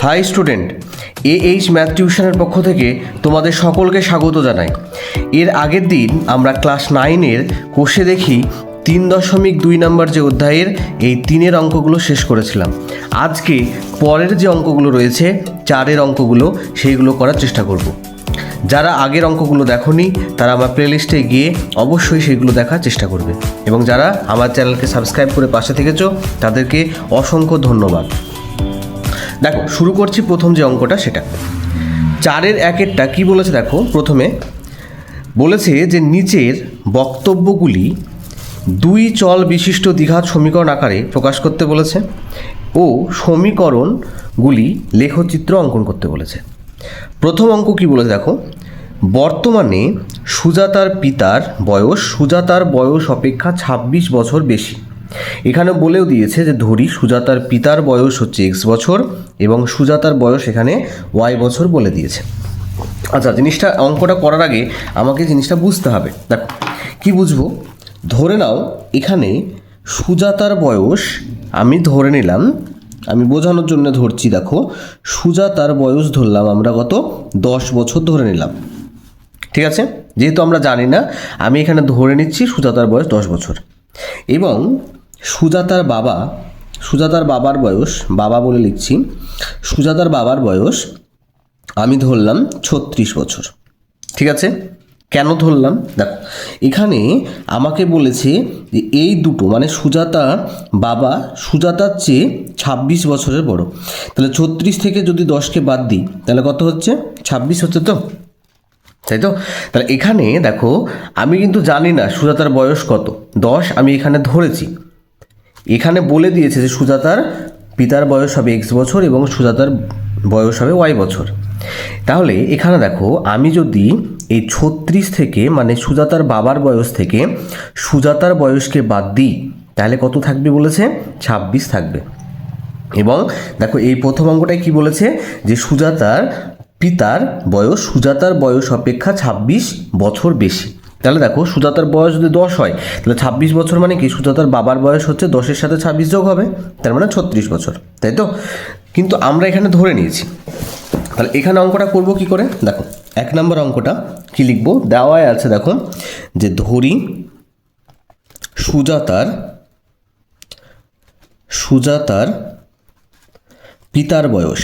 High student, math টিউশনের পক্ষ থেকে তোমাদের সকলকে স্বাগত জানাই। এর আগের দিন আমরা ক্লাস 9-এর কোষে দেখি 3.2 নম্বর যে অধ্যায়ের এই 3-এর অঙ্কগুলো শেষ করেছিলাম। আজকে পরের যে অঙ্কগুলো রয়েছে 4-এর অঙ্কগুলো সেইগুলো করার চেষ্টা করব। যারা আগের অঙ্কগুলো দেখোনি তারা আমার প্লেলিস্টে গিয়ে অবশ্যই সেগুলো দেখার চেষ্টা করবে, এবং যারা আমার চ্যানেলকে সাবস্ক্রাইব করে পাশে থেকেছো তাদেরকে অসংখ্য ধন্যবাদ। দেখো, শুরু করছি প্রথম যে অঙ্কটা, সেটা 4-এর 1-এরটা কী বলেছে দেখো। প্রথমে বলেছে যে নিচের বক্তব্যগুলি 2 চল বিশিষ্ট দ্বিঘাত সমীকরণ আকারে প্রকাশ করতে বলেছে ও সমীকরণগুলি লেখচিত্র অঙ্কন করতে বলেছে। প্রথম অঙ্ক কী বলেছে দেখো, বর্তমানে সুজাতার পিতার বয়স সুজাতার বয়স অপেক্ষা 26 বছর বেশি। এখানে বলেও দিয়েছে যে ধরি সুজাতার পিতার বয়স হচ্ছে x বছর এবং সুজাতার বয়স এখানে y বছর বলে দিয়েছে। আচ্ছা, জিনিসটা অঙ্কটা করার আগে আমাকে জিনিসটা বুঝতে হবে। দেখো কি বুঝবো, ধরে নাও এখানে সুজাতার বয়স আমি ধরে নিলাম, আমি বোঝানোর জন্য ধরছি। দেখো, সুজাতার বয়স ধরলাম আমরা কত, 10 বছর ধরে নিলাম। ঠিক আছে, যেহেতু আমরা জানি না আমি এখানে ধরে নিচ্ছি সুজাতার বয়স 10 বছর। এবং সুজাতার বাবার বয়স, বাবা বলে লিখছি, সুজাতার বাবার বয়স আমি ধরলাম 36 বছর। ঠিক আছে, কেন ধরলাম দেখো, এখানে আমাকে বলেছে যে এই দুটো মানে বাবা সুজাতার চেয়ে 26 বছরের বড়। তাহলে 36 থেকে যদি 10কে বাদ দিই তাহলে কত হচ্ছে, 26 হচ্ছে তো, তাই তো? তাহলে এখানে দেখো আমি কিন্তু জানি না সুজাতার বয়স কত, 10 আমি এখানে ধরেছি। এখানে বলে দিয়েছে যে সুজাতার পিতার বয়স হবে x বছর এবং সুজাতার বয়স হবে y বছর। তাহলে এখানে দেখো আমি যদি এই 36 থেকে মানে সুজাতার বাবার বয়স থেকে সুজাতার বয়সকে বাদ দিই তাহলে কত থাকবে বলেছে, 26 থাকবে। এবং দেখো এই প্রথম অঙ্কটায় কি বলেছে যে সুজাতার পিতার বয়স অপেক্ষা 26 বছর বেশি। তাহলে দেখো সুজাতার বয়স যদি 10 হয় তাহলে 26 বছর মানে কি, সুজাতার বাবার বয়স হচ্ছে 10-এর সাথে 26 যোগ হবে, তার মানে 36 বছর, তাই তো? কিন্তু আমরা এখানে ধরে নিয়েছি। তাহলে এখানে অঙ্কটা করব কি করে, দেখো 1 নম্বর অঙ্কটা কি লিখবো, দেওয়াই আছে দেখো যে ধরি সুজাতার পিতার বয়স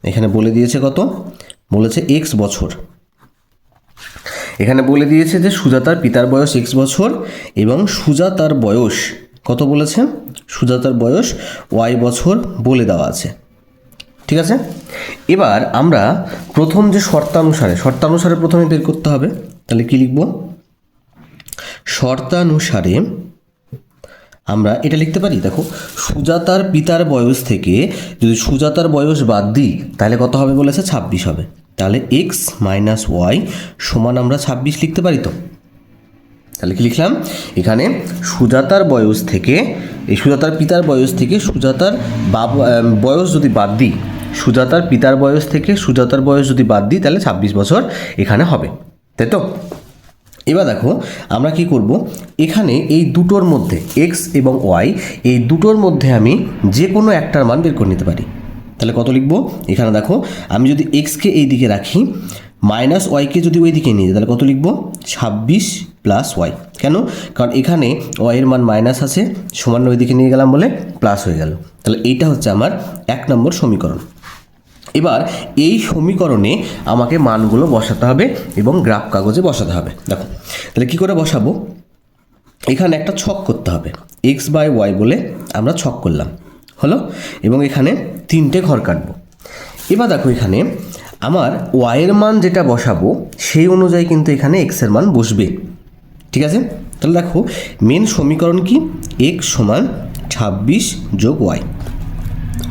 এখানে বলে দিয়েছে কত, বলেছে x বছর। এখানে বলে দিয়েছে যে সুজাতার পিতার বয়স x বছর এবং সুজাতার বয়স কত বলেছে, সুজাতার বয়স y বছর বলে দেওয়া আছে। ঠিক আছে, এবার আমরা প্রথম যে শর্তানুসারে প্রথমে বের করতে হবে। তাহলে কি লিখব, শর্তানুসারে আমরা এটা লিখতে পারি। দেখো, সুজাতার পিতার বয়স থেকে যদি সুজাতার বয়স বাদ দিই তাহলে কত হবে বলেছে, 26 হবে। তাহলে x মাইনাস ওয়াই সমান আমরা 26 লিখতে পারি তো। তাহলে কি লিখলাম, এখানে সুজাতার বয়স থেকে এই সুজাতার পিতার বয়স থেকে সুজাতার বয়স যদি বাদ দিই, সুজাতার পিতার বয়স থেকে সুজাতার বয়স যদি বাদ দিই তাহলে 26 বছর এখানে হবে, তাই তো? এবার দেখো আমরা কি করব, এখানে এই দুটোর মধ্যে x এবং y এই দুটোর মধ্যে আমি যে কোনো একটার মান বের করে নিতে পারি। তাহলে কত লিখব, এখানে দেখো আমি যদি xকে এই দিকে রাখি, মাইনাস ওয়াইকে যদি ওই দিকে নিয়ে যাই তাহলে কত লিখব, 26 প্লাস ওয়াই। কেন, কারণ এখানে ওয়াইয়ের মান মাইনাস আছে, সমান ওই দিকে নিয়ে গেলাম বলে প্লাস হয়ে গেল। তাহলে এইটা হচ্ছে আমার 1 নম্বর সমীকরণ। এবার এই সমীকরণে আমাকে মানগুলো বসাতে হবে এবং গ্রাফ কাগজে বসাতে হবে। দেখো তাহলে কি করে বসাবো, এখানে একটা ছক করতে হবে, x বাই ওয়াই বলে আমরা ছক করলাম, হলো। এবং এখানে 3টে ঘর কাটবো। এবার দেখো এখানে আমার ওয়াইয়ের মান যেটা বসাবো সেই অনুযায়ী কিন্তু এখানে এক্সের মান বসবে। ঠিক আছে, তাহলে দেখো মেন সমীকরণ কি, x সমান 26 যোগ ওয়াই,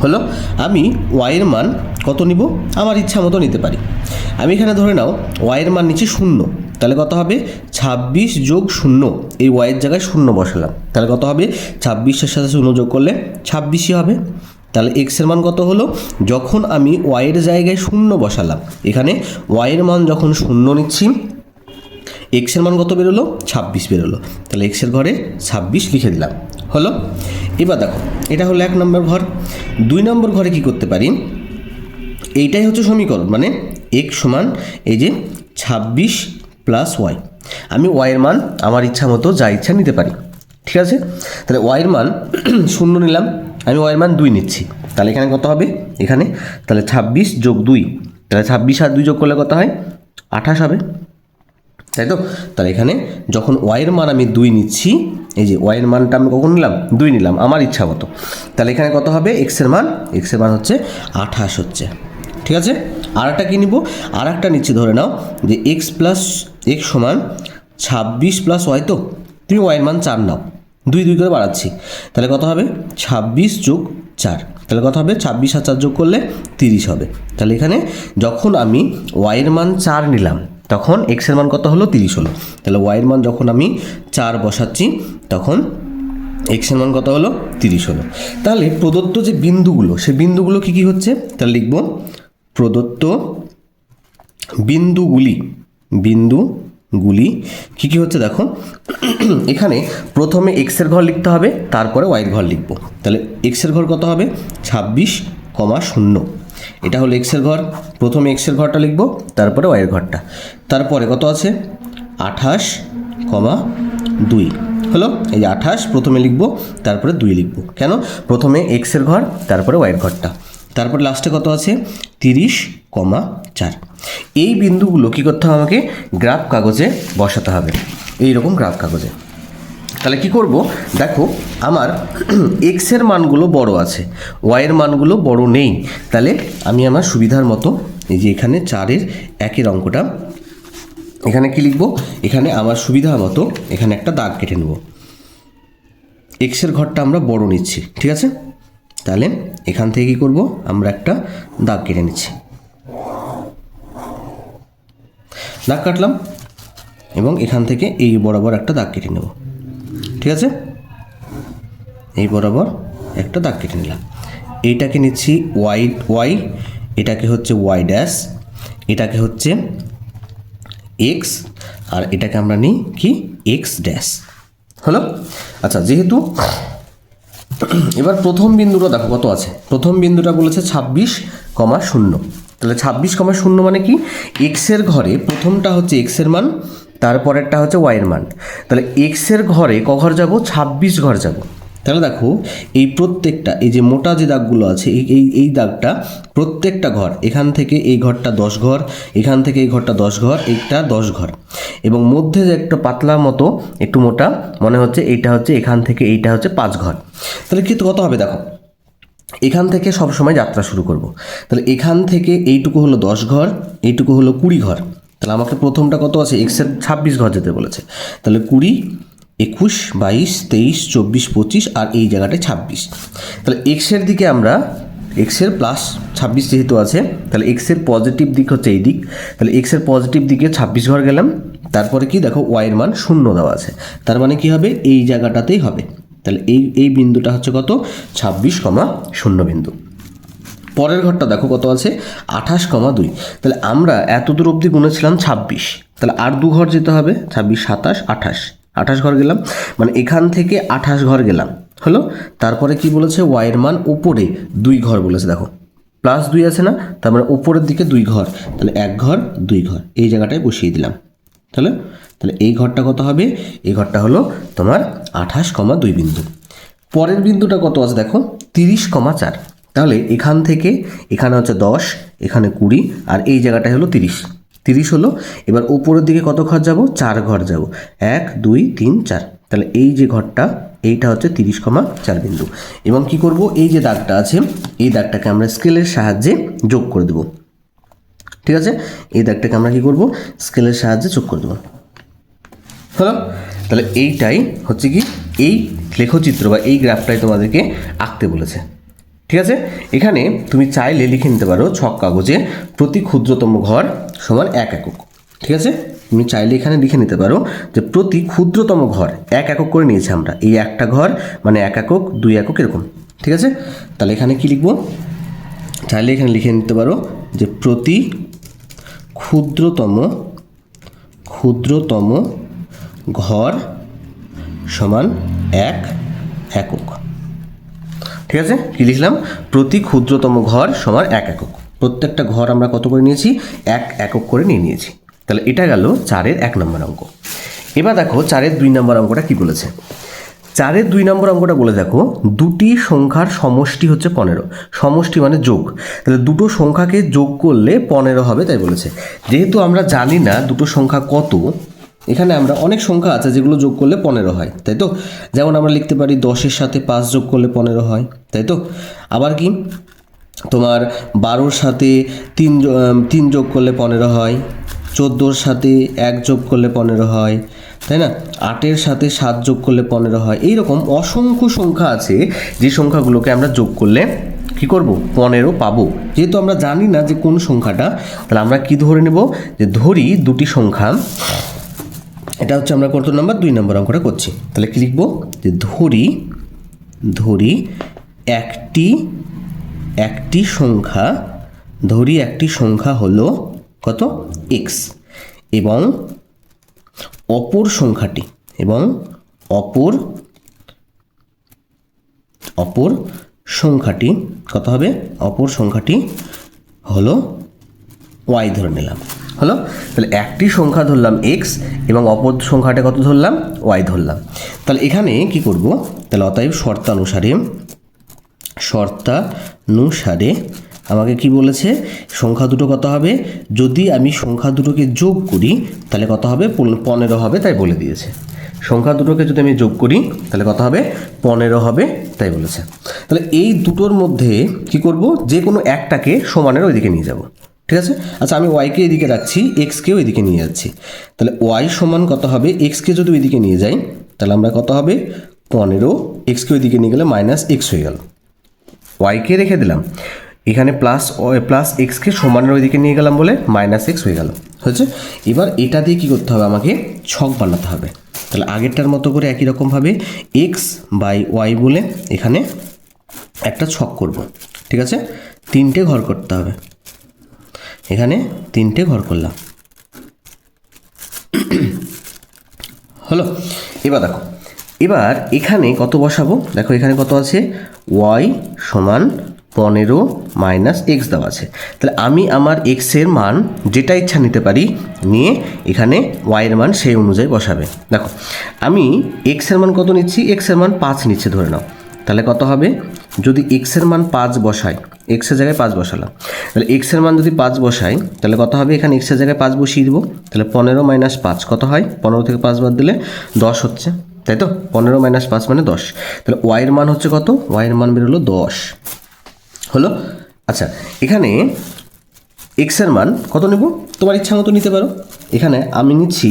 হলো। আমি ওয়াইয়ের মান কত নিব, আমার ইচ্ছা মতো নিতে পারি। আমি এখানে ধরে নাও ওয়াইয়ের মান নিচ্ছি 0, তাহলে কত হবে, 26 যোগ 0, এই ওয়াইয়ের জায়গায় 0 বসালাম, তাহলে কত হবে, 26-এর সাথে 0 যোগ করলে 26ই হবে। তাহলে এক্সের মান কত হলো, যখন আমি ওয়াইয়ের জায়গায় 0 বসালাম, এখানে ওয়াইয়ের মান যখন 0 নিচ্ছি, এক্সের মান কত বেরোলো, 26 বেরোলো। তাহলে এক্সের ঘরে 26 লিখে দিলাম, হলো। এবার দেখো এটা হলো 1 নম্বর ঘর। 2 নম্বর ঘরে কি করতে পারি, এইটাই হচ্ছে সমীকরণ, মানে x সমান এই যে 26 প্লাস ওয়াই। আমি ওয়াইয়ের মান আমার ইচ্ছা মতো যা ইচ্ছা নিতে পারি, ঠিক আছে। তাহলে ওয়াইয়ের মান 0 নিলাম, আমি ওয়াইয়ের মান 2 নিচ্ছি, তাহলে এখানে কত হবে, এখানে তাহলে 26 যোগ 2, তাহলে 26 আর 2 যোগ করলে কত হয়, 28 হবে, তাই তো। তাহলে এখানে যখন ওয়াইয়ের মান আমি 2 নিচ্ছি, এই যে ওয়াইয়ের মানটা আমি কখন নিলাম, 2 নিলাম আমার ইচ্ছা মতো, তাহলে এখানে কত হবে, এক্সের মান হচ্ছে 28 হচ্ছে, ঠিক আছে। আর একটা কী নিব, আর একটা নিচ্ছি, ধরে নাও যে এক্স সমান 26 প্লাস ওয়াই, তো তুমি ওয়াইয়ের মান 4 নাও, 2 করে বাড়াচ্ছি, তাহলে কত হবে 26 যোগ 4, তাহলে কত হবে 26 আর 4 যোগ করলে 30 হবে। তাহলে এখানে যখন আমি ওয়াইয়ের মান 4 নিলাম তখন এক্সের মান কত হলো, 30 হলো। তাহলে ওয়াইয়ের মান যখন আমি 4 বসাচ্ছি তখন এক্সের মান কত হলো, 30 হলো। তাহলে প্রদত্ত যে বিন্দুগুলো, সেই বিন্দুগুলো কী কী হচ্ছে, তাহলে লিখব প্রদত্ত বিন্দুগুলি কী কী হচ্ছে দেখো। এখানে প্রথমে এক্সের ঘর লিখতে হবে, তারপরে ওয়াইয়ের ঘর লিখব। তাহলে এক্সের ঘর কত হবে, 26,0, এটা হলো এক্সের ঘর। প্রথমে এক্সের ঘরটা লিখব, তারপরে ওয়াইয়ের ঘরটা, তারপরে কত আছে 28,2 হলো। এই যে 28 প্রথমে লিখব, তারপরে 2 লিখব, কেন, প্রথমে এক্সের ঘর তারপরে ওয়াইয়ের ঘরটা, তারপরে লাস্টে কত আছে 30,4। এই বিন্দুগুলো কী করতে হবে, আমাকে গ্রাফ কাগজে বসাতে হবে, এই রকম গ্রাফ কাগজে। তাহলে কি করব, দেখো আমার এক্সের মানগুলো বড় আছে, ওয়াইয়ের মানগুলো বড় নেই, তাহলে আমি আমার সুবিধার মতো এই যে এখানে 4-এর 1-এর অঙ্কটা এখানে কি লিখব, এখানে আমার সুবিধা মতো এখানে একটা দাগ কেটে নেব, এক্সের ঘরটা আমরা বড় নিচ্ছি, ঠিক আছে। তাহলে এখান থেকে কী করব, আমরা একটা দাগ কেটে নিচ্ছি, দাগ কাটলাম এবং এখান থেকে এই বরাবর একটা দাগ কেটে নেব, ঠিক আছে, এই বরাবর একটা দাগ কেটে নিলাম। এইটাকে নিচ্ছি ওয়াই, এটাকে হচ্ছে ওয়াই ড্যাশ, এটাকে হচ্ছে এক্স, আর এটাকে আমরা নিই কি এক্স ড্যাশ, হলো। আচ্ছা, যেহেতু এবার প্রথম বিন্দুটা দেখো কত আছে, প্রথম বিন্দুটা বলেছে 26,0, তাহলে 26,0 মানে কি, এক্সের ঘরে প্রথমটা হচ্ছে এক্সের মান, তারপরেরটা হচ্ছে ওয়াইয়ের মান, তাহলে এক্সের ঘরে ক ঘর যাব, 26 ঘর যাব। তাহলে দেখো এই প্রত্যেকটা এই যে মোটা যে দাগগুলো আছে, এই দাগটা প্রত্যেকটা ঘর, এখান থেকে এই ঘরটা 10 ঘর, এখান থেকে এই ঘরটা 10 ঘর, এইটা 10 ঘর, এবং মধ্যে যে একটা পাতলা মতো একটু মোটা মনে হচ্ছে, এইটা হচ্ছে এখান থেকে এইটা হচ্ছে 5 ঘর। তাহলে কিন্তু কত হবে দেখো, এখান থেকে সব সময় যাত্রা শুরু করব। তাহলে এখান থেকে এইটুকু হলো 10 ঘর, এইটুকু হলো 20 ঘর, তাহলে আমাকে প্রথমটা কত আছে, এক্সের 26 ঘর যেতে বলেছে, তাহলে 20, 21, 22, 23, 24, 25 আর এই জায়গাটায় 26। তাহলে এক্সের দিকে আমরা এক্সের প্লাস 26 যেহেতু আছে, তাহলে এক্সের পজিটিভ দিক হচ্ছে এই দিক, তাহলে এক্সের পজিটিভ দিকে 26 ঘর গেলাম, তারপরে কি দেখো ওয়াইয়ের মান 0 দেওয়া আছে, তার মানে কি হবে, এই জায়গাটাতেই হবে। তাহলে এই বিন্দুটা হচ্ছে কত, 26,0 বিন্দু। পরের ঘরটা দেখো কত আছে, 28,2। তাহলে আমরা এত দূর অবধি গুনেছিলাম 26, তাহলে আর 2 ঘর যেতে হবে, 26, 27, 28 ঘর গেলাম, মানে এখান থেকে 28 ঘর গেলাম, হলো। তারপরে কি বলেছে, ওয়াইয়ের মান উপরে 2 ঘর বলেছে, দেখো প্লাস 2 আছে না, তার মানে উপরের দিকে 2 ঘর, তাহলে 1 ঘর 2 ঘর এই জায়গাটায় বসিয়ে দিলাম। তাহলে এই ঘরটা কত হবে, এই ঘরটা হলো তোমার 28,2 বিন্দু। পরের বিন্দুটা কত আছে দেখো, 30,4। তাহলে এখান থেকে এখানে হচ্ছে 10, এখানে 20 আর এই জায়গাটায় হলো 30 হলো। এবার উপরের দিকে কত ঘর যাব, 4 ঘর যাব, 1, 2, 3, 4। তাহলে এই যে ঘরটা এইটা হচ্ছে 30,4 বিন্দু। এবং কি করব, এই যে দাগটা আছে এই দাগটাকে আমরা স্কেলের সাহায্যে যোগ করে দেব, ঠিক আছে। এই দাগটাকে আমরা কি করব, স্কেলের সাহায্যে যোগ করে দেব, হলো। তাহলে এইটাই হচ্ছে কি, এই লেখচিত্র বা এই গ্রাফটাই তোমাদেরকে আঁকতে বলেছে, ঠিক আছে। এখানে তুমি চাইলে লিখে নিতে পারো ছক কাগজে প্রতি ক্ষুদ্রতম ঘর সমান 1 একক, ঠিক আছে। তুমি চাইলে এখানে লিখে নিতে পারো যে প্রতি ক্ষুদ্রতম ঘর 1 একক করে নিয়েছি আমরা, এই একটা ঘর মানে 1 একক, 2 একক এরকম, ঠিক আছে। তাহলে এখানে কি লিখবো, চাইলে এখানে লিখে নিতে পারো যে প্রতি ক্ষুদ্রতম ঘর সমান 1 একক। ঠিক আছে, কি লিখলাম? প্রতি ক্ষুদ্রতম ঘর সমান 1 একক। প্রত্যেকটা ঘর আমরা কত করে নিয়েছি? 1 একক করে নিয়েছি। তাহলে এটা গেল 4-এর 1 নম্বর অঙ্ক। এবার দেখো 4-এর 2 নম্বর অঙ্কটা কি বলেছে। 4-এর 2 নম্বর অঙ্কটা বলে দেখো, দুটি সংখ্যার সমষ্টি হচ্ছে 15। সমষ্টি মানে যোগ। তাহলে দুটো সংখ্যাকে যোগ করলে 15 হবে তাই বলেছে। যেহেতু আমরা জানি না দুটো সংখ্যা কত, এখানে আমরা অনেক সংখ্যা আছে যেগুলো যোগ করলে 15 হয়, তাই তো? যেমন আমরা লিখতে পারি 10-এর সাথে 5 যোগ করলে 15 হয়, তাই তো? আবার কি তোমার 12-র সাথে 3 যোগ করলে 15 হয়, 14-র সাথে 1 যোগ করলে 15 হয়, তাই না? 8-এর সাথে 7 যোগ করলে 15 হয়। এইরকম অসংখ্য সংখ্যা আছে যে সংখ্যাগুলোকে আমরা যোগ করলে কি করব? 15 পাবো। যেহেতু আমরা জানি না যে কোন সংখ্যাটা, তাহলে আমরা কি ধরে নেব? যে ধরি দুটি সংখ্যা, এটা হচ্ছে আমরা কত নম্বর? 2 নম্বর অঙ্কটা করছি। তাহলে কি লিখব? যে ধরি একটি সংখ্যা হলো কত? x, এবং অপর সংখ্যাটি কত হবে? অপর সংখ্যাটি হলো y ধরে নিলাম। হলো? তাহলে একটি সংখ্যা ধরলাম x এবং অপর সংখ্যাটা কত ধরলাম? y ধরলাম। তাহলে এখানে কি করব? তাহলে অতএব শর্তানুসারে আমাকে কি বলেছে? সংখ্যা দুটো কত হবে? যদি আমি সংখ্যা দুটোকে যোগ করি তাহলে কত হবে? 15 হবে তাই বলে দিয়েছে। সংখ্যা দুটোকে যদি আমি যোগ করি তাহলে কত হবে? 15 হবে তাই বলেছে। তাহলে এই দুটোর মধ্যে কি করব? যে কোনো একটাকে সমানের ওইদিকে নিয়ে যাব। ঠিক আছে? আচ্ছা, আমি ওয়াইকে এদিকে রাখছি, এক্সকেও এদিকে নিয়ে যাচ্ছি। তাহলে ওয়াই সমান কত হবে? এক্সকে যদি ওইদিকে নিয়ে যাই তাহলে আমরা কত হবে? 15, এক্সকে ওইদিকে নিয়ে গেলে মাইনাস এক্স হয়ে গেল। ওয়াইকে রেখে দিলাম, এখানে প্লাস এক্সকে সমানের ওইদিকে নিয়ে গেলাম বলে মাইনাস এক্স হয়ে গেল। হয়েছে? এবার এটা দিয়ে কী করতে হবে? আমাকে ছক বানাতে হবে। তাহলে আগেরটার মতো করে একই রকমভাবে এক্স বাই ওয়াই বলে এখানে একটা ছক করব। ঠিক আছে? 3টে ঘর করতে হবে। এখানে 3টে ঘর করলাম। হলো? এবার এখানে কত বসাবো? দেখো এখানে কত আছে? ওয়াই সমান 15 মাইনাস এক্স দেওয়া আছে। তাহলে আমি আমার এক্সের মান যেটা ইচ্ছা নিতে পারি, নিয়ে এখানে ওয়াইয়ের মান সেই অনুযায়ী বসাবে। দেখো আমি এক্সের মান কত নিচ্ছি? এক্সের মান 5 নিচ্ছে ধরে নাও। তাহলে কত হবে? যদি এক্সের মান 5 বসাই, এক্সের জায়গায় 5 বসালাম, তাহলে এক্সের মান যদি 5 বসাই তাহলে কত হবে? এখানে এক্সের জায়গায় 5 বসিয়ে দেবো। তাহলে 15 মাইনাস 5 কত হয়? 15 থেকে 5 বাদ দিলে 10 হচ্ছে, তাই তো? 15 মাইনাস 5 মানে 10। তাহলে ওয়াইয়ের মান হচ্ছে কত? ওয়াইয়ের মান বেরোলো 10। হলো? আচ্ছা, এখানে এক্সের মান কত নেব? তোমার ইচ্ছা মতো নিতে পারো। এখানে আমি নিচ্ছি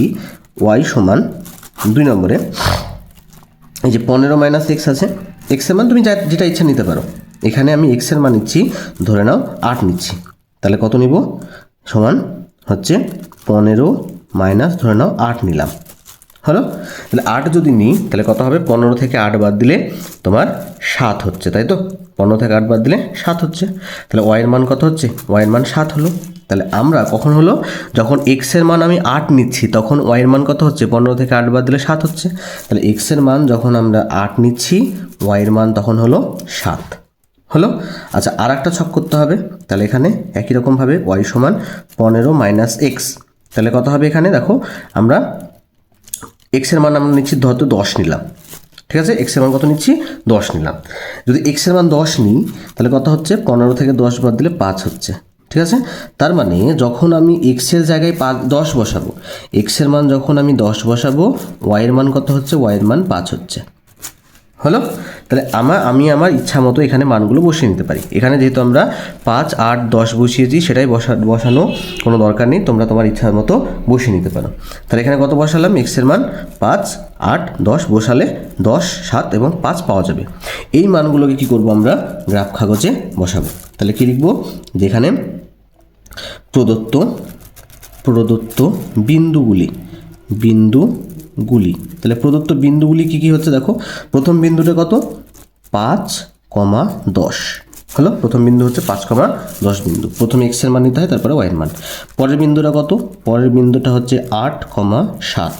ওয়াই সমান 2 নম্বরে এই যে 15 মাইনাস এক্স আছে, এক্সের মান তুমি যেটা ইচ্ছা নিতে পারো। এখানে আমি এক্সের মান নিচ্ছি, ধরে নাও 8 নিচ্ছি। তাহলে কত নিব? সমান হচ্ছে 15 মাইনাস ধরে নাও 8 নিলাম। হলো? তাহলে 8 যদি নিই তাহলে কত হবে? 15 থেকে 8 বাদ দিলে তোমার 7 হচ্ছে, তাই তো? 15 থেকে 8 বাদ দিলে 7 হচ্ছে। তাহলে ওয়াইয়ের মান কত হচ্ছে? ওয়াইয়ের মান 7 হলো। তাহলে আমরা কখন হলো? যখন এক্সের মান আমি 8 নিচ্ছি তখন ওয়াইয়ের মান কত হচ্ছে? 15 থেকে 8 বাদ দিলে 7 হচ্ছে। তাহলে এক্সের মান যখন আমরা 8 নিচ্ছি, ওয়াইয়ের মান তখন হলো 7। হলো? আচ্ছা, আর একটা ছক করতে হবে। তাহলে এখানে একই রকমভাবে ওয়াই সমান 15 মাইনাস এক্স। তাহলে কত হবে? এখানে দেখো আমরা এক্সের মান আমরা নিচ্ছি ধরো 10 নিলাম। ঠিক আছে? এক্সের মান কত নিচ্ছি? 10 নিলাম। যদি এক্সের মান 10 নিই তাহলে কত হচ্ছে? 15 থেকে 10 বাদ দিলে 5 হচ্ছে। ঠিক আছে? তার মানে যখন আমি এক্সের জায়গায় 10 বসাবো, এক্সের মান যখন আমি 10 বসাবো, ওয়াইয়ের মান কত হচ্ছে? ওয়াইয়ের মান 5 হচ্ছে। হলো? তাহলে আমি আমার ইচ্ছা মতো এখানে মানগুলো বসিয়ে নিতে পারি। এখানে যেহেতু আমরা 5, 8, 10 বসিয়েছি, সেটাই বসানো কোনো দরকার নেই, তোমরা তোমার ইচ্ছার মতো বসিয়ে নিতে পারো। তাহলে এখানে কত বসালাম? এক্সের মান 5, 8, 10 বসালে 10, 7 এবং 5 পাওয়া যাবে। এই মানগুলোকে কি করব? আমরা গ্রাফ কাগজে বসাবো। তাহলে কি লিখব? যেখানে প্রদত্ত বিন্দুগুলি, তাহলে প্রদত্ত বিন্দুগুলি কি হচ্ছে? দেখো প্রথম বিন্দুটা কত? 5, 10। হলো? প্রথম বিন্দু হচ্ছে 5, 10 বিন্দু। প্রথমে এক্স এর মান নিতে হয়, তারপরে ওয়াই এর মান। পরের বিন্দুটা কত? পরের বিন্দুটা হচ্ছে 8, 7।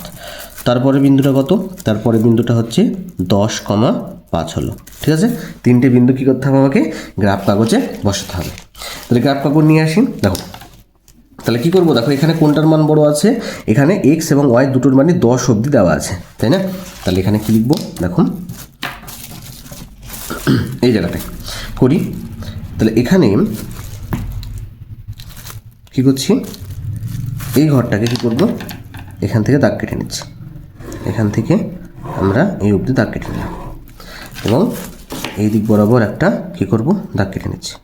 তারপরে বিন্দুটা কত? তারপরে বিন্দুটা হচ্ছে 10, 5 হলো। ঠিক আছে, তিনটে বিন্দু কী করতে হবে আমাকে গ্রাফ কাগজে বসাতে হবে। তাহলে গ্রাফ কাগজ নিয়ে আসি। দেখো তাহলে কী করবো, দেখো এখানে কোনটার মান বড় আছে, এখানে এক্স এবং ওয়াই দুটোর মানে 10 অবধি দেওয়া আছে, তাই না? তাহলে এখানে কী লিখবো দেখো, এই জায়গাটায় করি। তাহলে এখানে কী করছি, এই ঘরটাকে কী করবো, এখান থেকে দাগ কেটে নিচ্ছি, এখান থেকে আমরা এই অবধি দাগ কেটে নিলাম এবং এই দিক বরাবর একটা কী করবো দাগ কেটে নিচ্ছি,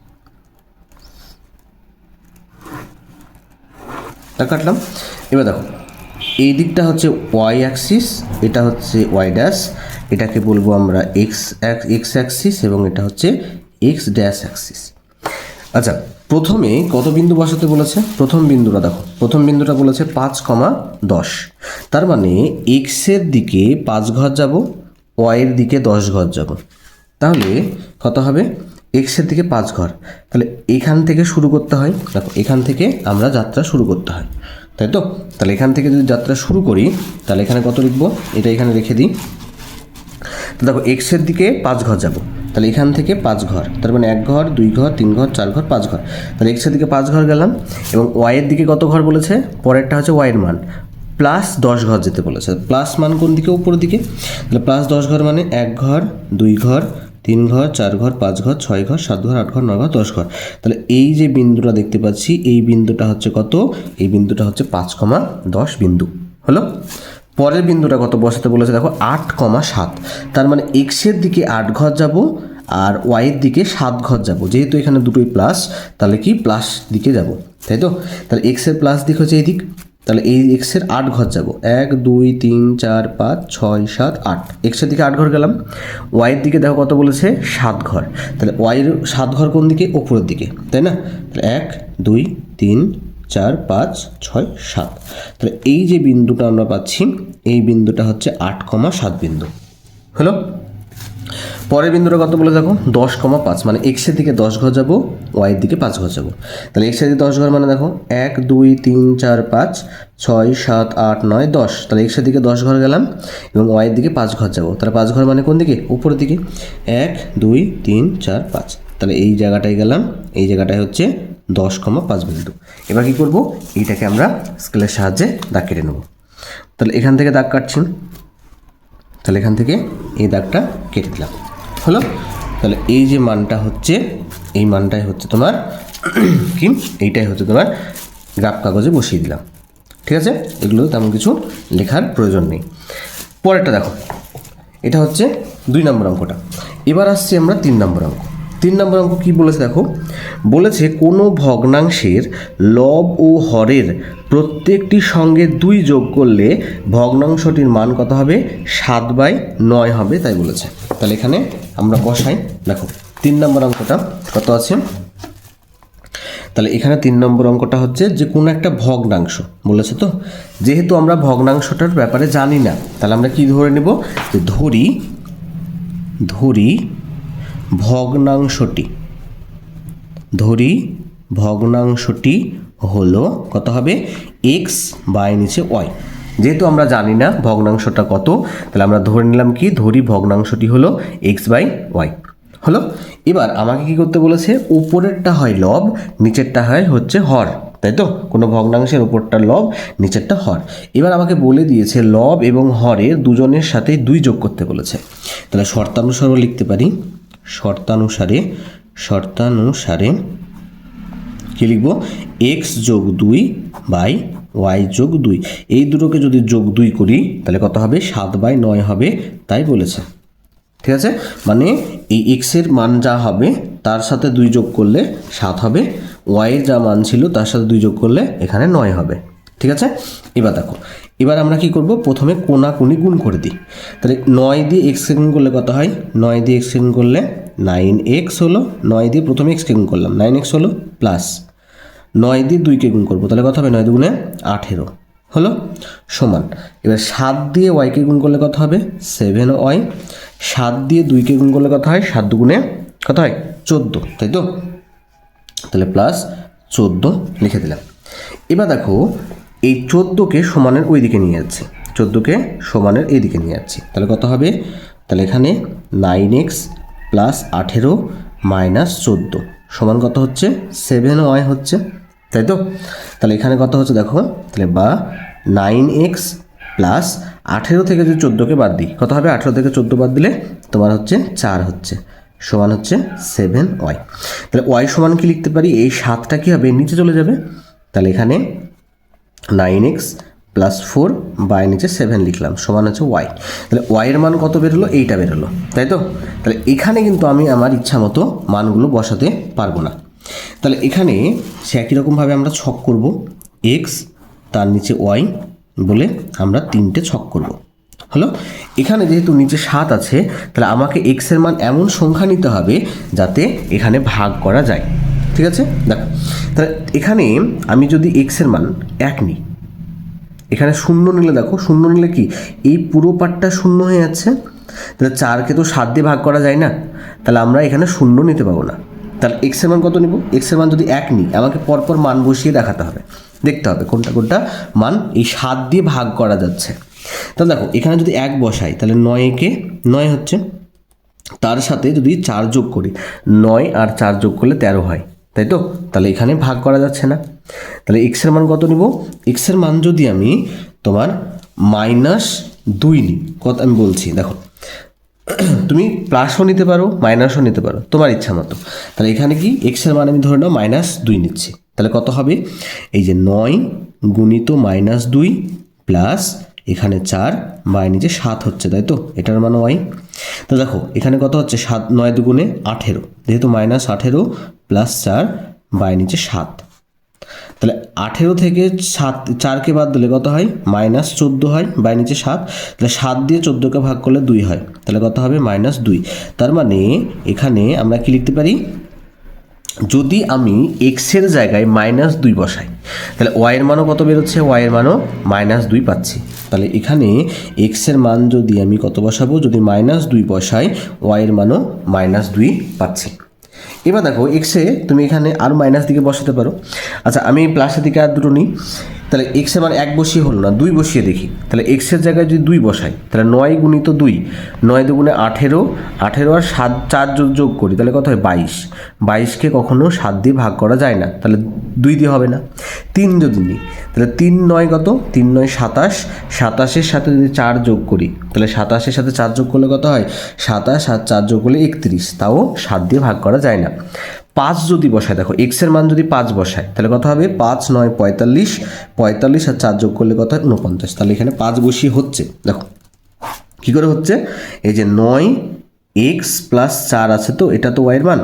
দাগ কাটলাম। এবার দেখো এই দিকটা হচ্ছে ওয়াই অ্যাক্সিস, এটা হচ্ছে ওয়াই ড্যাশ, এটাকে বলবো আমরা এক্স অ্যাক্সিস এবং এটা হচ্ছে এক্স ড্যাশ অ্যাক্সিস। আচ্ছা, প্রথমে কত বিন্দু বসাতে বলেছে, প্রথম বিন্দুটা দেখো, প্রথম বিন্দুটা বলেছে 5,10, তার মানে এক্সের দিকে 5 ঘর যাব, ওয়াইয়ের দিকে 10 ঘর যাব, তাহলে কত হবে, এক্সের দিকে 5 ঘর, তাহলে এখান থেকে শুরু করতে হয়। দেখো এখান থেকে আমরা যাত্রা শুরু করতে হয়, তাই তো? তাহলে এখান থেকে যদি যাত্রা শুরু করি তাহলে এখানে কত লিখবো, এটা এখানে রেখে দিই। তো দেখো এক্সের দিকে 5 ঘর যাব, তাহলে এখান থেকে 5 ঘর, তার মানে 1 ঘর 2 ঘর 3 ঘর 4 ঘর 5 ঘর, তাহলে এক্সের দিকে 5 ঘর গেলাম এবং ওয়াইয়ের দিকে কত ঘর বলেছে, পরেরটা হচ্ছে ওয়াইয়ের মান প্লাস 10 ঘর যেতে বলেছে, প্লাস মান কোন দিকে, উপরের দিকে, তাহলে প্লাস 10 ঘর মানে 1 ঘর 2 ঘর 3 ঘর 4 ঘর 5 ঘর 6 ঘর 7 ঘর 8 ঘর 9 ঘর 10 ঘর। তাহলে এই যে বিন্দুটা দেখতে পাচ্ছি এই বিন্দুটা হচ্ছে কত, এই বিন্দুটা হচ্ছে 5,10 বিন্দু হলো। পরের বিন্দুটা কত বসাতে বলেছে দেখো 8,7, তার মানে এক্সের দিকে 8 ঘর যাব আর ওয়াইয়ের দিকে 7 ঘর যাব, যেহেতু এখানে দুটোই প্লাস তাহলে কি প্লাস দিকে যাব, তাই তো? তাহলে এক্সের প্লাস দিক হচ্ছে এই দিক, তাহলে এই এক্সের 8 ঘর যাব, 1 2 3 4 5 6 7 8, এক্সের দিকে 8 ঘর গেলাম। ওয়াইয়ের দিকে দেখো কত বলেছে 7 ঘর, তাহলে ওয়াইয়ের 7 ঘর কোন দিকে, ওপরের দিকে, তাই না? তাহলে 1 2 3 4 5 6 7, তাহলে এই যে বিন্দুটা আমরা পাচ্ছি এই বিন্দুটা হচ্ছে 8,7 বিন্দু হলো। পরের বিন্দুটা কত বলে দেখো 10,5, মানে এক্সের দিকে 10 ঘর যাব, ওয়াইয়ের দিকে 5 ঘর যাব, তাহলে এক্সের দিকে 10 ঘর মানে দেখো 1 2 3 4 5 6 7 8 9 10, তাহলে এক্সের দিকে 10 ঘর গেলাম এবং ওয়াইয়ের দিকে 5 ঘর যাব, তাহলে 5 ঘর মানে কোন দিকে, উপরের দিকে, 1 2 3 4 5, তাহলে এই জায়গাটায় গেলাম, এই জায়গাটায় হচ্ছে 10,5 বিন্দু। এবার কী করবো, এইটাকে আমরা স্কেলের সাহায্যে দাগ কেটে নেব। তাহলে এখান থেকে দাগ কাটছি, তাহলে এখান থেকে এই দাগটা কেটে দিলাম হলো। তাহলে এই যে মানটা হচ্ছে এই মানটাই হচ্ছে তোমার কি, এইটাই হচ্ছে তোমার গ্রাফ কাগজে বসিয়ে দিলাম। ঠিক আছে, এগুলো তেমন কিছু লেখার প্রয়োজন নেই। পরেরটা দেখো, এটা হচ্ছে 2 নম্বর অঙ্কটা। এবার আসছি আমরা 3 নম্বর অঙ্ক। 3 নম্বর অঙ্ক কী বলেছে দেখো, বলেছে কোনো ভগ্নাংশের লব ও হরের প্রত্যেকটির সঙ্গে 2 যোগ করলে ভগ্নাংশটির মান কত হবে, 7/9 হবে, তাই বলেছে। তাহলে এখানে আমরা বসাই, দেখো 3 নম্বর অঙ্কটা কত আছে, তাহলে এখানে 3 নম্বর অঙ্কটা হচ্ছে যে কোনো একটা ভগ্নাংশ বলেছে, তো যেহেতু আমরা ভগ্নাংশটার ব্যাপারে জানি না তাহলে আমরা কি ধরে নেব, যে ধরি ভগ্নাংশটি হলো কত হবে, এক্স বাই নিচে ওয়াই। যেহেতু আমরা জানি না ভগ্নাংশটা কত তাহলে আমরা ধরে নিলাম কি, ধরি ভগ্নাংশটি হলো এক্স বাই ওয়াই হলো। এবার আমাকে কি করতে বলেছে, উপরেরটা হয় লব নিচেরটা হয় হচ্ছে হর, তাই তো? কোনো ভগ্নাংশের উপরটা লব নিচেরটা হর। এবার আমাকে বলে দিয়েছে লব এবং হরের দুজনের সাথে 2 যোগ করতে বলেছে, তাহলে শর্তানুসারে লিখতে পারি, শর্তানুসারে কি লিখবো, এক্স যোগ 2 বাই ওয়াই যোগ 2, এই দুটোকে যদি যোগ 2 করি তাহলে কত হবে, 7/9 হবে, তাই বলেছে। ঠিক আছে, মানে এই এক্সের মান যা হবে তার সাথে 2 যোগ করলে 7 হবে, ওয়াইয়ের যা মান ছিল তার সাথে 2 যোগ করলে এখানে 9 হবে। ঠিক আছে, এবার দেখো, এবার আমরা কি করব, প্রথমে কোনাকুনি গুণ করে দিই। তাহলে 9 দিয়ে এক্সকে গুণ করলে কত হয়, 9 দিয়ে এক্সকে গুণ করলে 9x হলো, 9 দিয়ে প্রথমে এক্সকে গুণ করলাম 9x হলো, প্লাস 9 দিয়ে 2কে গুণ করবো তাহলে কত হবে, 9 দুগুণে 18 হলো, সমান। এবার 7 দিয়ে ওয়াইকে গুণ করলে কত হবে, 7y, 7 দিয়ে 2কে গুণ করলে কত হয়, 7 দুগুণে কত হয়, 14, তাই তো? তাহলে প্লাস 14 লিখে দিলাম। এবার দেখো এই 14কে সমানের ওই দিকে নিয়ে যাচ্ছি, 14কে সমানের এই দিকে নিয়ে যাচ্ছি, তাহলে কত হবে, তাহলে এখানে 9x প্লাস 18 মাইনাস 14 সমান কত হচ্ছে 7y হচ্ছে, তাই তো? তাহলে এখানে কত হচ্ছে দেখো, তাহলে বা 9x প্লাস 18 থেকে যদি 14কে বাদ দিই কত হবে, 18 থেকে 14 বাদ দিলে তোমার হচ্ছে 4 হচ্ছে, সমান হচ্ছে 7y। তাহলে y সমান কি লিখতে পারি, এই 7টা কী হবে নিচে চলে যাবে, তাহলে এখানে 9x প্লাস 4 বাই নিচে 7 লিখলাম, সমান হচ্ছে y। তাহলে y এর মান কত বেরোলো, এইটা বেরোলো, তাই তো? তাহলে এখানে কিন্তু আমি আমার ইচ্ছা মতো মানগুলো বসাতে পারবো না। তাহলে এখানে সে একই রকমভাবে আমরা ছক করব, x তার নিচে y বলে আমরা 3টে ছক করব। হলো, এখানে যেহেতু নিচে 7 আছে তাহলে আমাকে x এর মান এমন সংখ্যা নিতে হবে যাতে এখানে ভাগ করা যায়, ঠিক আছে? দেখো, তাহলে এখানে আমি যদি x এর মান 1 নিই, এখানে 0 নিলে দেখো, 0 নিলে কি এই পুরো পার্টটা 0 হয়ে যাচ্ছে, তাহলে 4কে তো 7 দিয়ে ভাগ করা যায় না, তাহলে আমরা এখানে 0 নিতে পাবো না। তাহলে x এর মান কত নিব, x এর মান যদি 1 নিই আমাকে পরপর মান বসিয়ে দেখাতে হবে, দেখতে হবে কোনটা কোনটা মান এই 7 দিয়ে ভাগ করা যাচ্ছে। তাহলে দেখো এখানে যদি 1 বসাই তাহলে 9কে 9 হচ্ছে, তার সাথে যদি 4 যোগ করি 9 আর 4 যোগ করলে 13 হয়, তাই তো? তাহলে এখানে ভাগ করা যাচ্ছে না। তাহলে x এর মান কত নিব, x এর মান যদি আমি তোমার -2 নিই, কত আমি বলছি দেখো, তুমি প্লাসও নিতে পারো মাইনাসও নিতে পারো, তোমার ইচ্ছা মতো। তাহলে এখানে কি x এর মান আমি ধরে নাও -2 নিচ্ছি, তাহলে কত হবে, এই যে 9 গুণিত -2 প্লাস এখানে 4 বাই নিচে 7 হচ্ছে, তাই তো? এটার মান y। তো দেখো এখানে কত হচ্ছে, 7 9 দুগুণে 18, যেহেতু -18 প্লাস 4 বাই নিচে 7, তাহলে 18 থেকে 4কে বাদ দিলে কত হয়, -14 হয় বাই নিচে 7, তাহলে 7 দিয়ে 14কে ভাগ করলে 2 হয়, তাহলে কত হবে -2। তার মানে এখানে আমরা কি লিখতে পারি, যদি আমি x এর জায়গায় -2 বসাই তাহলে y এর মানও কত বেরোচ্ছে, y এর মানও -2 পাচ্ছি। তাহলে এখানে x এর মান যদি আমি কত বসাবো, যদি -2 বসাই y এর মানও -2 পাচ্ছি। এবার দেখো এক্সে তুমি এখানে আরও মাইনাস দিকে বসাতে পারো। আচ্ছা আমি প্লাসের দিকে আর দুটো নিই, তাহলে এক্সের মান 1 বসিয়ে হলো না, 2 বসিয়ে দেখি। তাহলে এক্সের জায়গায় যদি 2 বসাই তাহলে 9 গুণিত 2, 9 দুগুণে 18, 18 আর 7 4 যোগ করি তাহলে কত হয় 22, 22কে কখনো 7 দিয়ে ভাগ করা যায় না, তাহলে 2 দিয়ে হবে না। 3 যদি নিই তাহলে 3 9 কত, 3 9 27, 27-এর সাথে যদি 4 যোগ করি তাহলে 27-এর সাথে 4 যোগ করলে কত হয় 27 আর 4 যোগ করলে 31, তাও 7 দিয়ে ভাগ করা যায় না। 5 যদি বসায়, দেখো x এর মান যদি 5 বসায় তাহলে কত হবে, 5 9 45, 45 আর 4 যোগ করলে কত হয় 49, তাহলে এখানে 5 বসিয়ে হচ্ছে। দেখো কী করে হচ্ছে, এই যে 9x প্লাস 4 আছে, তো এটা তো y এর মান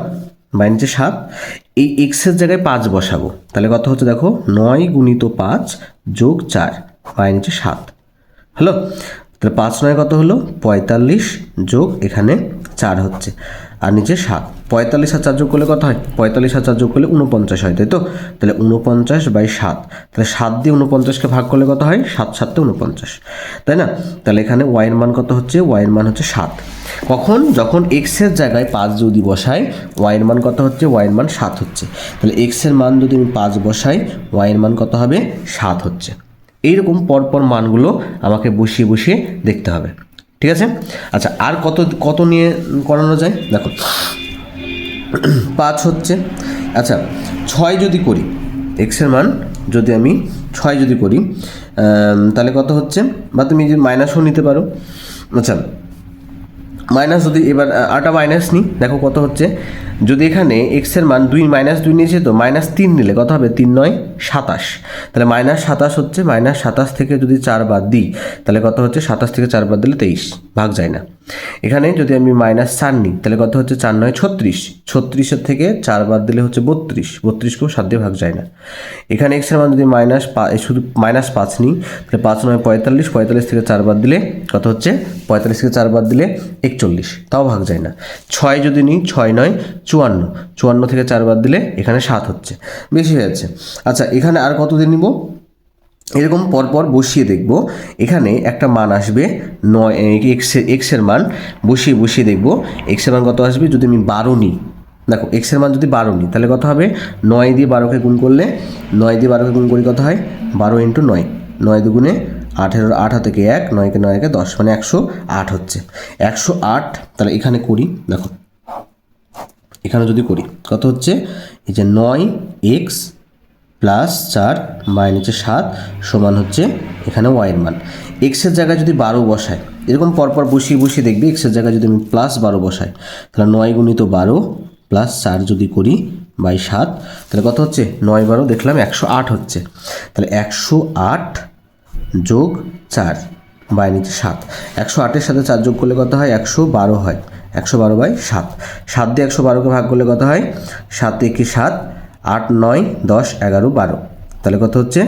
বাই নিচে 7, এই x এর জায়গায় 5 বসাবো তাহলে কত হচ্ছে দেখো, 9 গুণিত 5 যোগ 4 বাই নিচে 7 হলো। তাহলে 5 9 কত হলো 45 যোগ এখানে 4 হচ্ছে, আর নিচে 7, 45 আর 4 যোগ করলে কত হয়, 45 আর 4 যোগ করলে 49 হয়, তাই তো? তাহলে 49/7, তাহলে 7 দিয়ে 49কে ভাগ করলে কত হয়, 7 7 49, তাই না? তাহলে এখানে y এর মান কত হচ্ছে, y এর মান হচ্ছে 7। কখন, যখন x এর জায়গায় 5 যদি বসাই y এর মান কত হচ্ছে, y এর মান 7 হচ্ছে। তাহলে x এর মান যদি আমি 5 বসাই y এর মান কত হবে, 7 হচ্ছে। এইরকম পরপর মানগুলো আমাকে বসিয়ে বসিয়ে দেখতে হবে, ঠিক আছে? আচ্ছা আর কত কত নিয়ে করানো যায়, দেখো 5 হচ্ছে। আচ্ছা 6 যদি করি, এক্সের মান যদি আমি 6 যদি করি তাহলে কত হচ্ছে, বা তুমি যদি মাইনাসও নিতে পারো। আচ্ছা মাইনাস যদি এবার আটা মাইনাস নিই, দেখো কত হচ্ছে, যদি এখানে এক্সের মান -2 নিয়েছে তো -3 নিলে কত হবে, 3 9 27, তাহলে -27 হচ্ছে, -27 থেকে যদি 4 বাদ দিই তাহলে কত হচ্ছে, 27 থেকে 4 বাদ দিলে 23, ভাগ যায় না। এখানে যদি আমি -4 নিই তাহলে কত হচ্ছে, 4 9 36, 36-এর থেকে 4 বাদ দিলে হচ্ছে 32, 32কেও 7 দিয়ে ভাগ যায় না। এখানে এক্সের মান যদি শুধু -5 নিই তাহলে 5 9 45, 45 থেকে 4 বাদ দিলে কত হচ্ছে, 45 থেকে 4 বাদ দিলে 41, তাও ভাগ যায় না। 6 যদি নিই 6 9 54, 54 থেকে 4 বাদ দিলে এখানে 7 হচ্ছে, বেশি হয়ে যাচ্ছে। আচ্ছা এখানে আর কত দিয়ে নিব, এরকম পরপর বসিয়ে দেখব, এখানে একটা মান আসবে 9, এক্সের মান বসিয়ে বসিয়ে দেখব এক্সের মান কত আসবে, যদি আমি 12 নিই, দেখো এক্সের মান যদি 12 নিই তাহলে কত হবে, 9 দিয়ে 12কে গুণ করলে, 9 দিয়ে 12কে গুণ করি কত হয়, 12 × 9, 9 দুগুণে 8-এর 8 হাতে 1, 9-কে 9-কে 10, মানে 108 হচ্ছে। 108, তাহলে এখানে করি, দেখো এখানে যদি করি কত হচ্ছে, এই যে 9x প্লাস 4 বাই নিচে 7 সমান হচ্ছে এখানে ওয়াইয়ের মান। এক্সের জায়গায় যদি 12 বসায়, এরকম পরপর বসিয়ে বসিয়ে দেখবি এক্সের জায়গায় যদি আমি প্লাস 12 বসাই, তাহলে 9 গুণিত 12 প্লাস 4 যদি করি বাই 7, তাহলে কত হচ্ছে, 9 12 দেখলাম 108 হচ্ছে। তাহলে 108 যোগ 4 বাই নিচে 7, 108-এর সাথে 4 যোগ করলে কত হয়, 112 হয়। 112 বাই 7, 7 দিয়ে 112কে ভাগ করলে কত হয়, 7 একে 7, 8 9 10 11 12, তাহলে কত হচ্ছে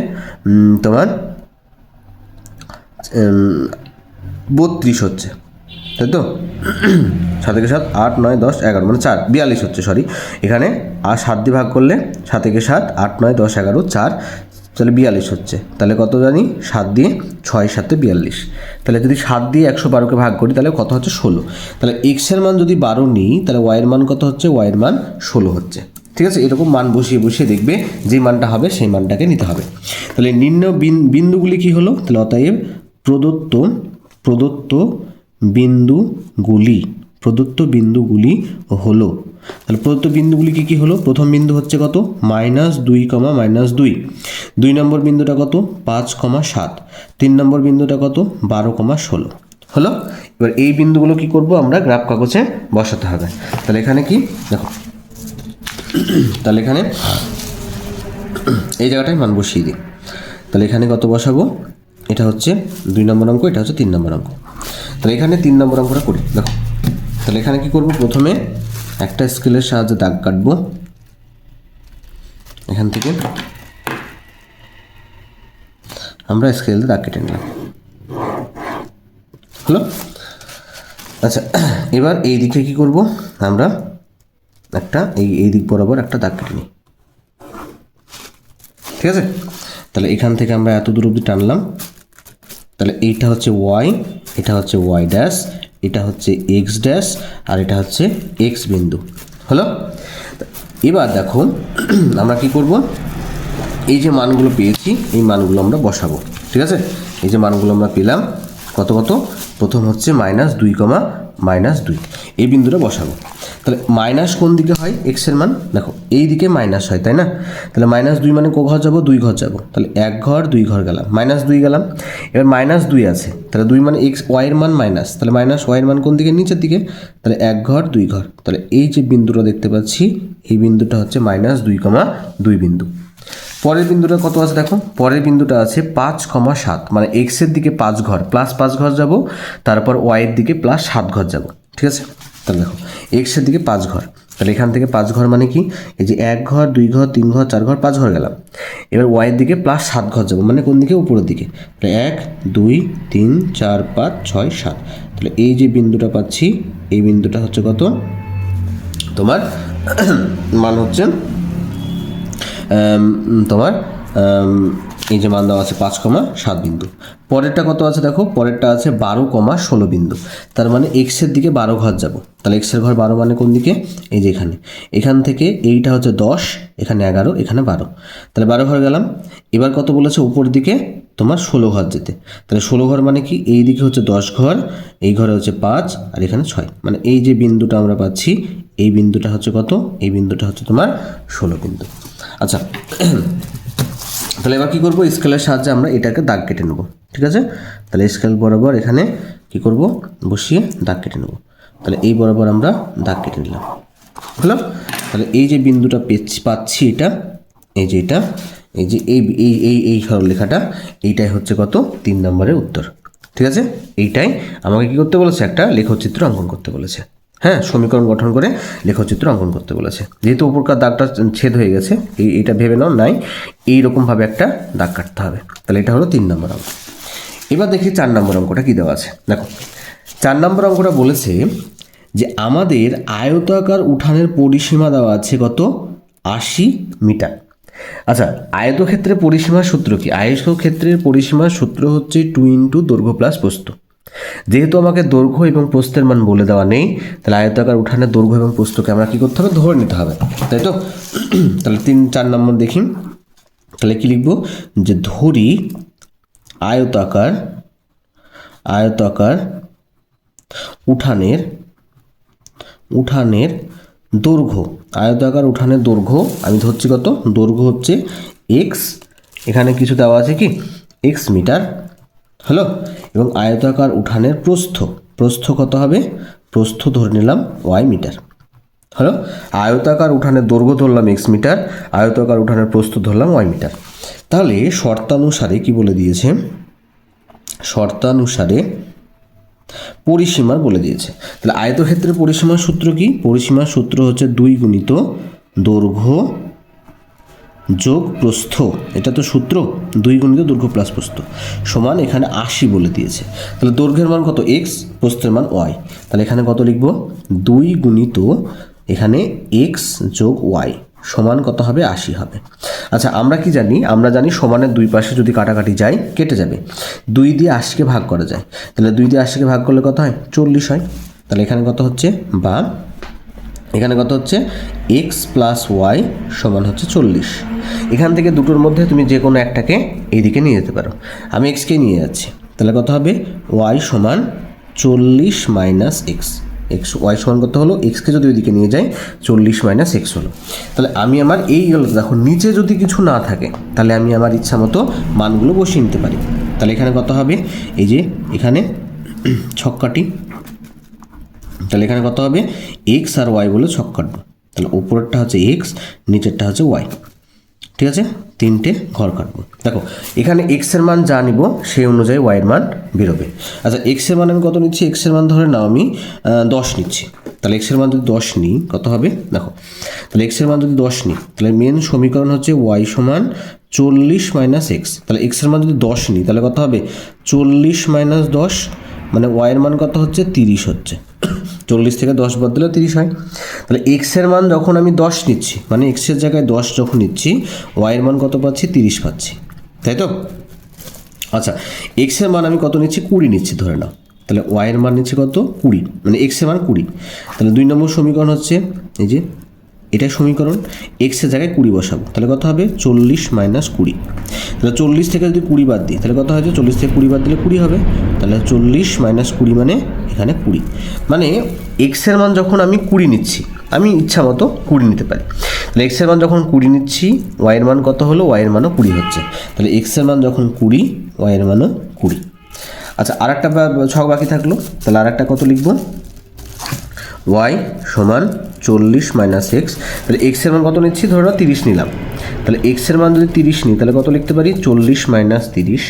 তোমার 32 হচ্ছে, তাই তো। 7 একে 7, 8 9 10 11, মানে 4 42 হচ্ছে, সরি এখানে। আর 7 দিয়ে ভাগ করলে 7 একে 7, 8 9 10 11 4, তাহলে 42 হচ্ছে। তাহলে কত জানি, 7 দিয়ে 6 7 42, তাহলে যদি 7 দিয়ে 112কে ভাগ করি তাহলে কত হচ্ছে, 16। তাহলে এক্সের মান যদি 12 নিই তাহলে ওয়াইয়ের মান কত হচ্ছে, ওয়াইয়ের মান 16 হচ্ছে। ঠিক আছে, এরকম মান বসিয়ে বসিয়ে দেখবে যে মানটা হবে সেই মানটাকে নিতে হবে। তাহলে নির্ণয় বিন্দুগুলি কি হলো, তাহলে অতএব প্রদত্ত বিন্দুগুলি হলো, তাহলে প্রদত্ত বিন্দুগুলি কি কি হলো, প্রথম বিন্দু হচ্ছে কত, -2, -2, 2 নম্বর বিন্দুটা কত, 5, 7, 3 নম্বর বিন্দুটা কত, 12, 16 হলো। এবার এই বিন্দুগুলো কি করব, আমরা গ্রাফ কাগজে বসাতে হবে। তাহলে এখানে কি দেখো, তাহলে এখানে এই জায়গাটায় মান বসিয়ে দিই। তাহলে এখানে কত বসাবো, এটা হচ্ছে 2 নম্বর অঙ্ক, এটা হচ্ছে 3 নম্বর অঙ্ক। তাহলে এখানে 3 নম্বর অঙ্কটা করি, দেখো। তাহলে এখানে কি করব, প্রথমে একটা স্কেলের সাহায্যে দাগ কাটবো, এখান থেকে আমরা স্কেল দিয়ে দাগ কেটে নিলাম, হলো। আচ্ছা, এবার এই দিকে কি করব, আমরা একটা এই দিক বরাবর একটা দাগ কেটে নিই, ঠিক আছে। তাহলে এখান থেকে আমরা এত দূর অবধি টানলাম, তাহলে এইটা হচ্ছে ওয়াই, এটা হচ্ছে ওয়াই ড্যাশ, এটা হচ্ছে এক্স ড্যাশ, আর এটা হচ্ছে এক্স বিন্দু, হলো। এবার দেখো আমরা কি করব, এই যে মানগুলো পেয়েছি এই মানগুলো আমরা বসাবো, ঠিক আছে। এই যে মানগুলো আমরা পেলাম কত কত, প্রথম হচ্ছে -2, -2, এই বিন্দুটা বসাবো। তাহলে মাইনাস কোন দিকে হয়, এক্সের মান দেখো এই দিকে মাইনাস হয়, তাই না। তাহলে -2 মানে ক ঘর যাবো, 2 ঘর যাবো, তাহলে 1 ঘর 2 ঘর গেলাম, -2 গেলাম। এবার -2 আছে, তাহলে 2 মানে এক্স ওয়াইয়ের মান মাইনাস, তাহলে মাইনাস ওয়াইয়ের মান কোন দিকে, নিচের দিকে, তাহলে 1 ঘর 2 ঘর, তাহলে এই যে বিন্দুটা দেখতে পাচ্ছি এই বিন্দুটা হচ্ছে -2, 2 বিন্দু। পরের বিন্দুটা কত আছে দেখো, পরের বিন্দুটা আছে 5, 7, মানে এক্সের দিকে 5 ঘর, প্লাস 5 ঘর যাব, তারপর ওয়াইয়ের দিকে প্লাস 7 ঘর যাব, ঠিক আছে। তাহলে দেখো এক্সের দিকে 5 ঘর, তাহলে এখান থেকে 5 ঘর মানে কি, এই যে 1 ঘর 2 ঘর 3 ঘর 4 ঘর 5 ঘর গেলাম। এবার ওয়াইয়ের দিকে প্লাস 7 ঘর যাব, মানে কোন দিকে, উপরের দিকে, তাহলে 1 2 3 4 5 6 7, তাহলে এই যে বিন্দুটা পাচ্ছি এই বিন্দুটা হচ্ছে কত তোমার মান হচ্ছে তোমার এই যে মান দেওয়া আছে 5, 7 বিন্দু। পরেরটা কত আছে দেখো, পরেরটা আছে 12, 16 বিন্দু, তার মানে এক্সের দিকে 12 ঘর যাব, তাহলে এক্সের ঘর 12 মানে কোন দিকে, এই যে এখানে, এখান থেকে এইটা হচ্ছে 10, এখানে 11, এখানে 12, তাহলে 12 ঘর গেলাম। এবার কত বলেছে, উপর দিকে তোমার 16 ঘর যেতে, তাহলে 16 ঘর মানে কি, এই দিকে হচ্ছে 10 ঘর, এই ঘরে হচ্ছে 5, আর এখানে 6, মানে এই যে বিন্দুটা আমরা পাচ্ছি এই বিন্দুটা হচ্ছে কত, এই বিন্দুটা হচ্ছে তোমার 16 বিন্দু। আচ্ছা, তাহলে এবার কী করবো, স্কেলের সাহায্যে আমরা এটাকে দাগ কেটে নেব, ঠিক আছে। তাহলে স্কেল বরাবর এখানে কি করব, বসিয়ে দাগ কেটে নেব, তাহলে এই বরাবর আমরা দাগ কেটে নিলাম, হলো। তাহলে এই যে বিন্দুটা পাচ্ছি এটা, এই যে এটা, এই যে এই সরলরেখাটা, এইটাই হচ্ছে কত, 3 নম্বরের উত্তর, ঠিক আছে। এইটাই আমাকে কী করতে বলেছে, একটা লেখচিত্র অঙ্কন করতে বলেছে, হ্যাঁ, সমীকরণ গঠন করে লেখচিত্র অঙ্কন করতে বলেছে। যেহেতু উপরকার দাগটা ছেদ হয়ে গেছে, এইটা ভেবে নাও নাই, এইরকমভাবে একটা দাগ কাটতে হবে। তাহলে এটা হলো 3 নম্বর অঙ্ক। এবার দেখি 4 নম্বর অঙ্কটা কী দেওয়া আছে, দেখো 4 নম্বর অঙ্কটা বলেছে যে আমাদের আয়তাকার উঠানের পরিসীমা দেওয়া আছে কত, 80 মিটার। আচ্ছা, আয়তক্ষেত্রের পরিসীমার সূত্র কি, আয়তক্ষেত্রের পরিসীমার সূত্র হচ্ছে 2 × দৈর্ঘ্য প্লাস প্রস্থ। যেহেতু আমাকে দৈর্ঘ্য এবং প্রস্থের মান বলে দেওয়া নেই, তাহলে আয়তাকার উঠানের দৈর্ঘ্য এবং প্রস্থকে আমরা কী করতে হবে, ধরে নিতে হবে, তাই তো। তাহলে 4 নম্বর দেখি, তাহলে কি লিখব, যে ধরি আয়তাকার উঠানের দৈর্ঘ্য, আয়তাকার উঠানের দৈর্ঘ্য আমি ধরছি কত, দৈর্ঘ্য হচ্ছে এক্স, এখানে কিছু দেওয়া আছে কি এক্স মিটার হলো, এবং আয়তাকার উঠানের প্রস্থ কত হবে, প্রস্থ ধরে নিলাম ওয়াই মিটার হলো। আয়তাকার উঠানের দৈর্ঘ্য ধরলাম এক্স মিটার, আয়তাকার উঠানের প্রস্থ ধরলাম ওয়াই মিটার। তাহলে শর্তানুসারে কি বলে দিয়েছে, শর্তানুসারে পরিসীমা বলে দিয়েছে। তাহলে আয়তক্ষেত্রের পরিসীমার সূত্র কি, পরিসীমার সূত্র হচ্ছে 2 গুণিত দৈর্ঘ্য যোগ প্রস্থ, এটা তো সূত্র, 2 গুণিত দৈর্ঘ্য প্লাস প্রস্থ সমান এখানে 80 বলে দিয়েছে। তাহলে দৈর্ঘ্যের মান কত এক্স, প্রস্থের মান ওয়াই, তাহলে এখানে কত লিখব 2 গুণিত এখানে এক্স যোগ ওয়াই সমান কত হবে 80 হবে। আচ্ছা আমরা কি জানি, আমরা জানি সমানের দুই পাশে যদি কাটাকাটি যায় কেটে যাবে, 2 দিয়ে 80কে ভাগ করা যায়, তাহলে 2 দিয়ে 80কে ভাগ করলে কত হয় 40 হয়। তাহলে এখানে কত হচ্ছে, বা এখানে কত হচ্ছে এক্স প্লাস ওয়াই সমান হচ্ছে 40। এখান থেকে দুটোর মধ্যে তুমি যে কোনো একটাকে এইদিকে নিয়ে যেতে পারো, আমি এক্সকে নিয়ে যাচ্ছি, তাহলে কত হবে ওয়াই সমান 40 মাইনাস এক্স, ওয়াই সমান কত হলো, এক্সকে যদি ওইদিকে নিয়ে যাই 40 মাইনাস এক্স হলো। তাহলে আমি আমার এই গেলো, দেখো নিচে যদি কিছু না থাকে তাহলে আমি আমার ইচ্ছা মতো মানগুলো বসিয়ে নিতে পারি। তাহলে এখানে কত হবে, এই যে এখানে ছক কাটি, তাহলে এখানে কত হবে এক্স আর ওয়াই বলে ছক কাটবো, তাহলে উপরেরটা হচ্ছে এক্স, নিচেরটা হচ্ছে ওয়াই, ঠিক আছে, 3টে ঘর কাটবো। দেখো এখানে এক্সের মান যা নিব সেই অনুযায়ী ওয়াইয়ের মান বেরোবে। আচ্ছা এক্সের মান আমি কত নিচ্ছি, এক্সের মান ধরে নাও আমি 10 নিচ্ছি, তাহলে এক্সের মান যদি 10 নিই কত হবে, দেখো তাহলে এক্সের মান যদি 10 নিই তাহলে মেন সমীকরণ হচ্ছে ওয়াই সমান 40 মাইনাস এক্স, তাহলে এক্সের মান যদি 10 নিই তাহলে কত হবে 40 মাইনাস 10, মানে ওয়াইয়ের মান কত হচ্ছে 30 হচ্ছে, 40 থেকে 10 বাদ দিলে 30 হয়। তাহলে এক্সের মান যখন আমি 10 নিচ্ছি, মানে এক্সের জায়গায় 10 যখন নিচ্ছি, ওয়াইয়ের মান কত পাচ্ছি 30 পাচ্ছি, তাই তো। আচ্ছা এক্সের মান আমি কত নিচ্ছি 20 নিচ্ছি ধরে নাও, তাহলে ওয়াইয়ের মান নিচ্ছি কত 20, মানে এক্সের মান 20। তাহলে 2 নম্বর সমীকরণ হচ্ছে এই যে এটা সমীকরণ, এক্সের জায়গায় 20 বসাবো, তাহলে কত হবে 40 মাইনাস 20, তাহলে 40 থেকে যদি 20 বাদ দিই তাহলে কত হয়, 40 থেকে 20 বাদ দিলে 20 হবে, তাহলে 40 মাইনাস 20 মানে এখানে 20, মানে এক্সের মান যখন আমি 20 নিচ্ছি আমি ইচ্ছা মতো 20 নিতে পারি। তাহলে এক্সের মান যখন 20 নিচ্ছি ওয়াইয়ের মান কত হলো, ওয়াইয়ের মানও 20 হচ্ছে, তাহলে এক্সের মান যখন 20 ওয়াইয়ের মানও 20। আচ্ছা আর একটা ছক বাকি থাকলো, তাহলে আর একটা কত লিখবো, ওয়াই সমান 40 মাইনাস এক্স, তাহলে এক্সের মান কত নিচ্ছি ধরো 30 নিলাম, তাহলে এক্সের মান যদি 30 নিই তাহলে কত লিখতে পারি 40 মাইনাস 30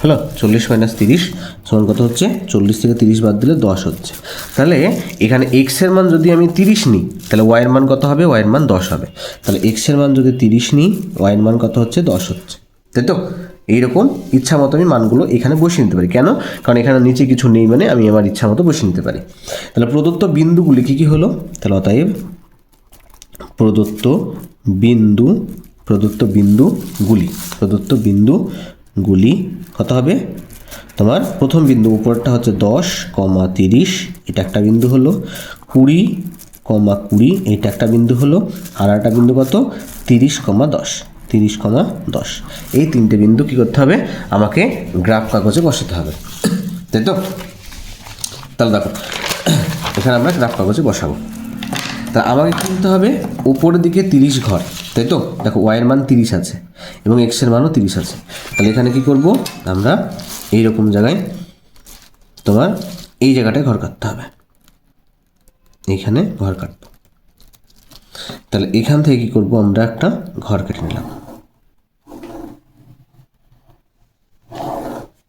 হলো, 40 মাইনাস 30 সমান কত হচ্ছে 40 থেকে 30 বাদ দিলে 10 হচ্ছে। তাহলে এখানে এক্সের মান যদি আমি 30 নিই তাহলে ওয়াইয়ের মান কত হবে, ওয়াইয়ের মান 10 হবে, তাহলে এক্সের মান যদি 30 নিই ওয়াইয়ের মান কত হচ্ছে 10 হচ্ছে, তাই তো। এইরকম ইচ্ছা মতো আমি মানগুলো এখানে বসিয়ে নিতে পারি, কেন, কারণ এখানে নিচে কিছু নেই মানে আমি আমার ইচ্ছা মতো বসিয়ে নিতে পারি। তাহলে প্রদত্ত বিন্দুগুলি কী কী হলো, তাহলে অতএব প্রদত্ত বিন্দুগুলি কত হবে, তোমার প্রথম বিন্দু উপরটা হচ্ছে 10,30, এটা একটা বিন্দু হলো, 20,20 এটা একটা বিন্দু হলো, আর একটা বিন্দু কত 30,10, এই 3টে বিন্দু কী করতে হবে, আমাকে গ্রাফ কাগজে বসাতে হবে, তাই তো। তাহলে দেখো এখানে আমরা গ্রাফ কাগজে বসাবো, তা আমাকে কী করতে হবে, উপরের দিকে 30 ঘর, তাই তো। দেখো ওয়াইয়ের মান 30 আছে এবং এক্সের মানও 30 আছে, তাহলে এখানে কি করব, আমরা এইরকম জায়গায় তোমার এই জায়গাটায় ঘর কাটতে হবে, এইখানে ঘর কাটবো, তাহলে এখান থেকে কী করবো, আমরা একটা ঘর কেটে নিলাম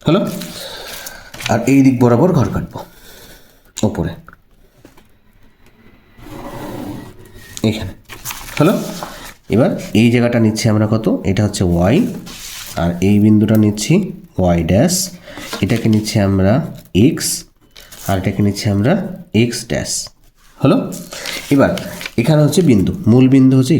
হলো, আর এই দিক বরাবর ঘর কাটবো ওপরে এখানে হলো। এবার এই জায়গাটা নিচ্ছি আমরা কত, এটা হচ্ছে ওয়াই, আর এই বিন্দুটা নিচ্ছি ওয়াই ড্যাশ, এটাকে নিচ্ছি আমরা এক্স, আর এটাকে নিচ্ছি আমরা এক্স ড্যাশ হলো। এবার এখানে হচ্ছে বিন্দু, মূল বিন্দু হচ্ছে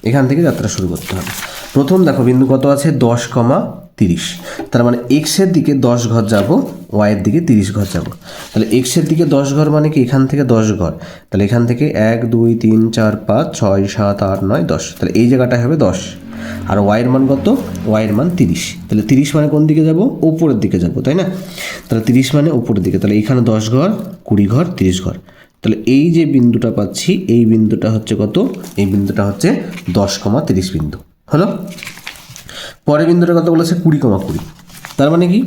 এখান থেকে যাত্রা শুরু করতে হবে। প্রথম দেখো বিন্দু কত আছে 10,30, তার মানে এক্সের দিকে 10 ঘর যাব, ওয়াইয়ের দিকে 30 ঘর যাব, তাহলে এক্সের দিকে 10 ঘর মানে কি এখান থেকে 10 ঘর, তাহলে এখান থেকে 1 2 3 4 5 6 7 8 9 10, তাহলে এই জায়গাটায় হবে 10, আর ওয়াইয়ের মান কত, ওয়াইয়ের মান 30। তাহলে 30 মানে কোন দিকে যাব, উপরের দিকে যাব, তাই না? তাহলে 30 মানে উপরের দিকে, তাহলে এখানে 10 ঘর, 20 ঘর, 30 ঘর। তাহলে এই যে বিন্দুটা পাচ্ছি, এই বিন্দুটা হচ্ছে কত, এই বিন্দুটা হচ্ছে 10,30 বিন্দু হলো। পরের বিন্দুটা কত বলেছে, 20,20। তার মানে কি,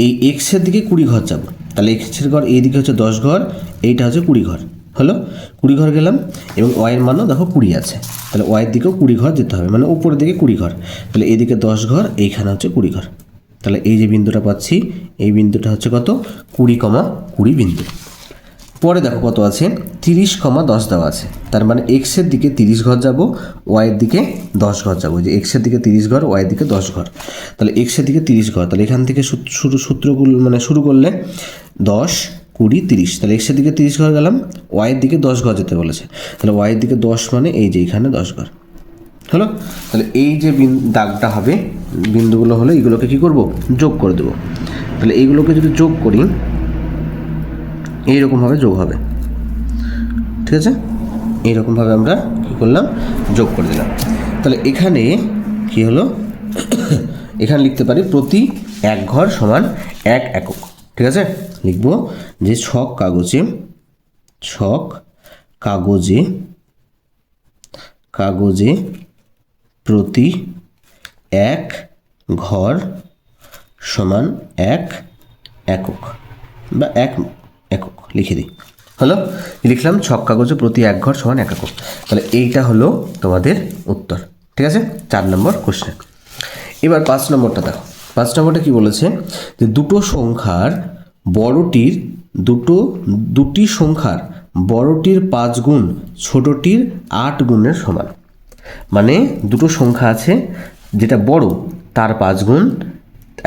এই এক্সের দিকে 20 ঘর যাব, তাহলে এক্সের ঘর এই দিকে হচ্ছে 10 ঘর, এইটা হচ্ছে 20 ঘর হলো। 20 ঘর গেলাম, এবং ওয়াইয়ের মানও দেখো 20 আছে, তাহলে ওয়াইয়ের দিকেও 20 ঘর যেতে হবে, মানে উপরের দিকে 20 ঘর। তাহলে এইদিকে 10 ঘর, এইখানে হচ্ছে 20 ঘর। তাহলে এই যে বিন্দুটা পাচ্ছি, এই বিন্দুটা হচ্ছে কত, 20,20 বিন্দু। পরে দেখো কত আছে, 30,10 দেওয়া আছে, তার মানে এক্সের দিকে 30 ঘর যাব, ওয়াইয়ের দিকে 10 ঘর যাবো। যে এক্সের দিকে 30 ঘর, ওয়াইয়ের দিকে 10 ঘর, তাহলে এক্সের দিকে 30 ঘর, তাহলে এখান থেকে সূত্রগুলো মানে শুরু করলে 10, 20, 30, তাহলে এক্সের দিকে 30 ঘর গেলাম, ওয়াইয়ের দিকে 10 ঘর যেতে বলেছে, তাহলে ওয়াইয়ের দিকে 10 মানে এই যে এখানে 10 ঘর হলো। তাহলে এই যে দাগটা হবে, বিন্দুগুলো হলো, এইগুলোকে কী করব, যোগ করে দেবো। তাহলে এইগুলোকে যদি যোগ করি, এইরকমভাবে যোগ হবে, ঠিক আছে? এইরকমভাবে আমরা কী করলাম, যোগ করে দিলাম। তাহলে এখানে কি হলো, এখানে লিখতে পারি প্রতি এক ঘর সমান 1 একক, ঠিক আছে? লিখব যে ছক কাগজে প্রতি এক ঘর সমান 1 একক, বা 1 একক লিখে দিই হলো। লিখলাম ছক কাগজে প্রতি এক ঘর সমান 1 একক। তাহলে এইটা হলো তোমাদের উত্তর, ঠিক আছে? 4 নম্বর কোশ্চেন। এবার 5 নম্বরটা দেখো। 5 নম্বরটা কি বলেছে, যে দুটি সংখ্যার বড়টির 5 গুণ ছোটটির 8 গুণের সমান। মানে দুটো সংখ্যা আছে, যেটা বড় তার 5 গুণ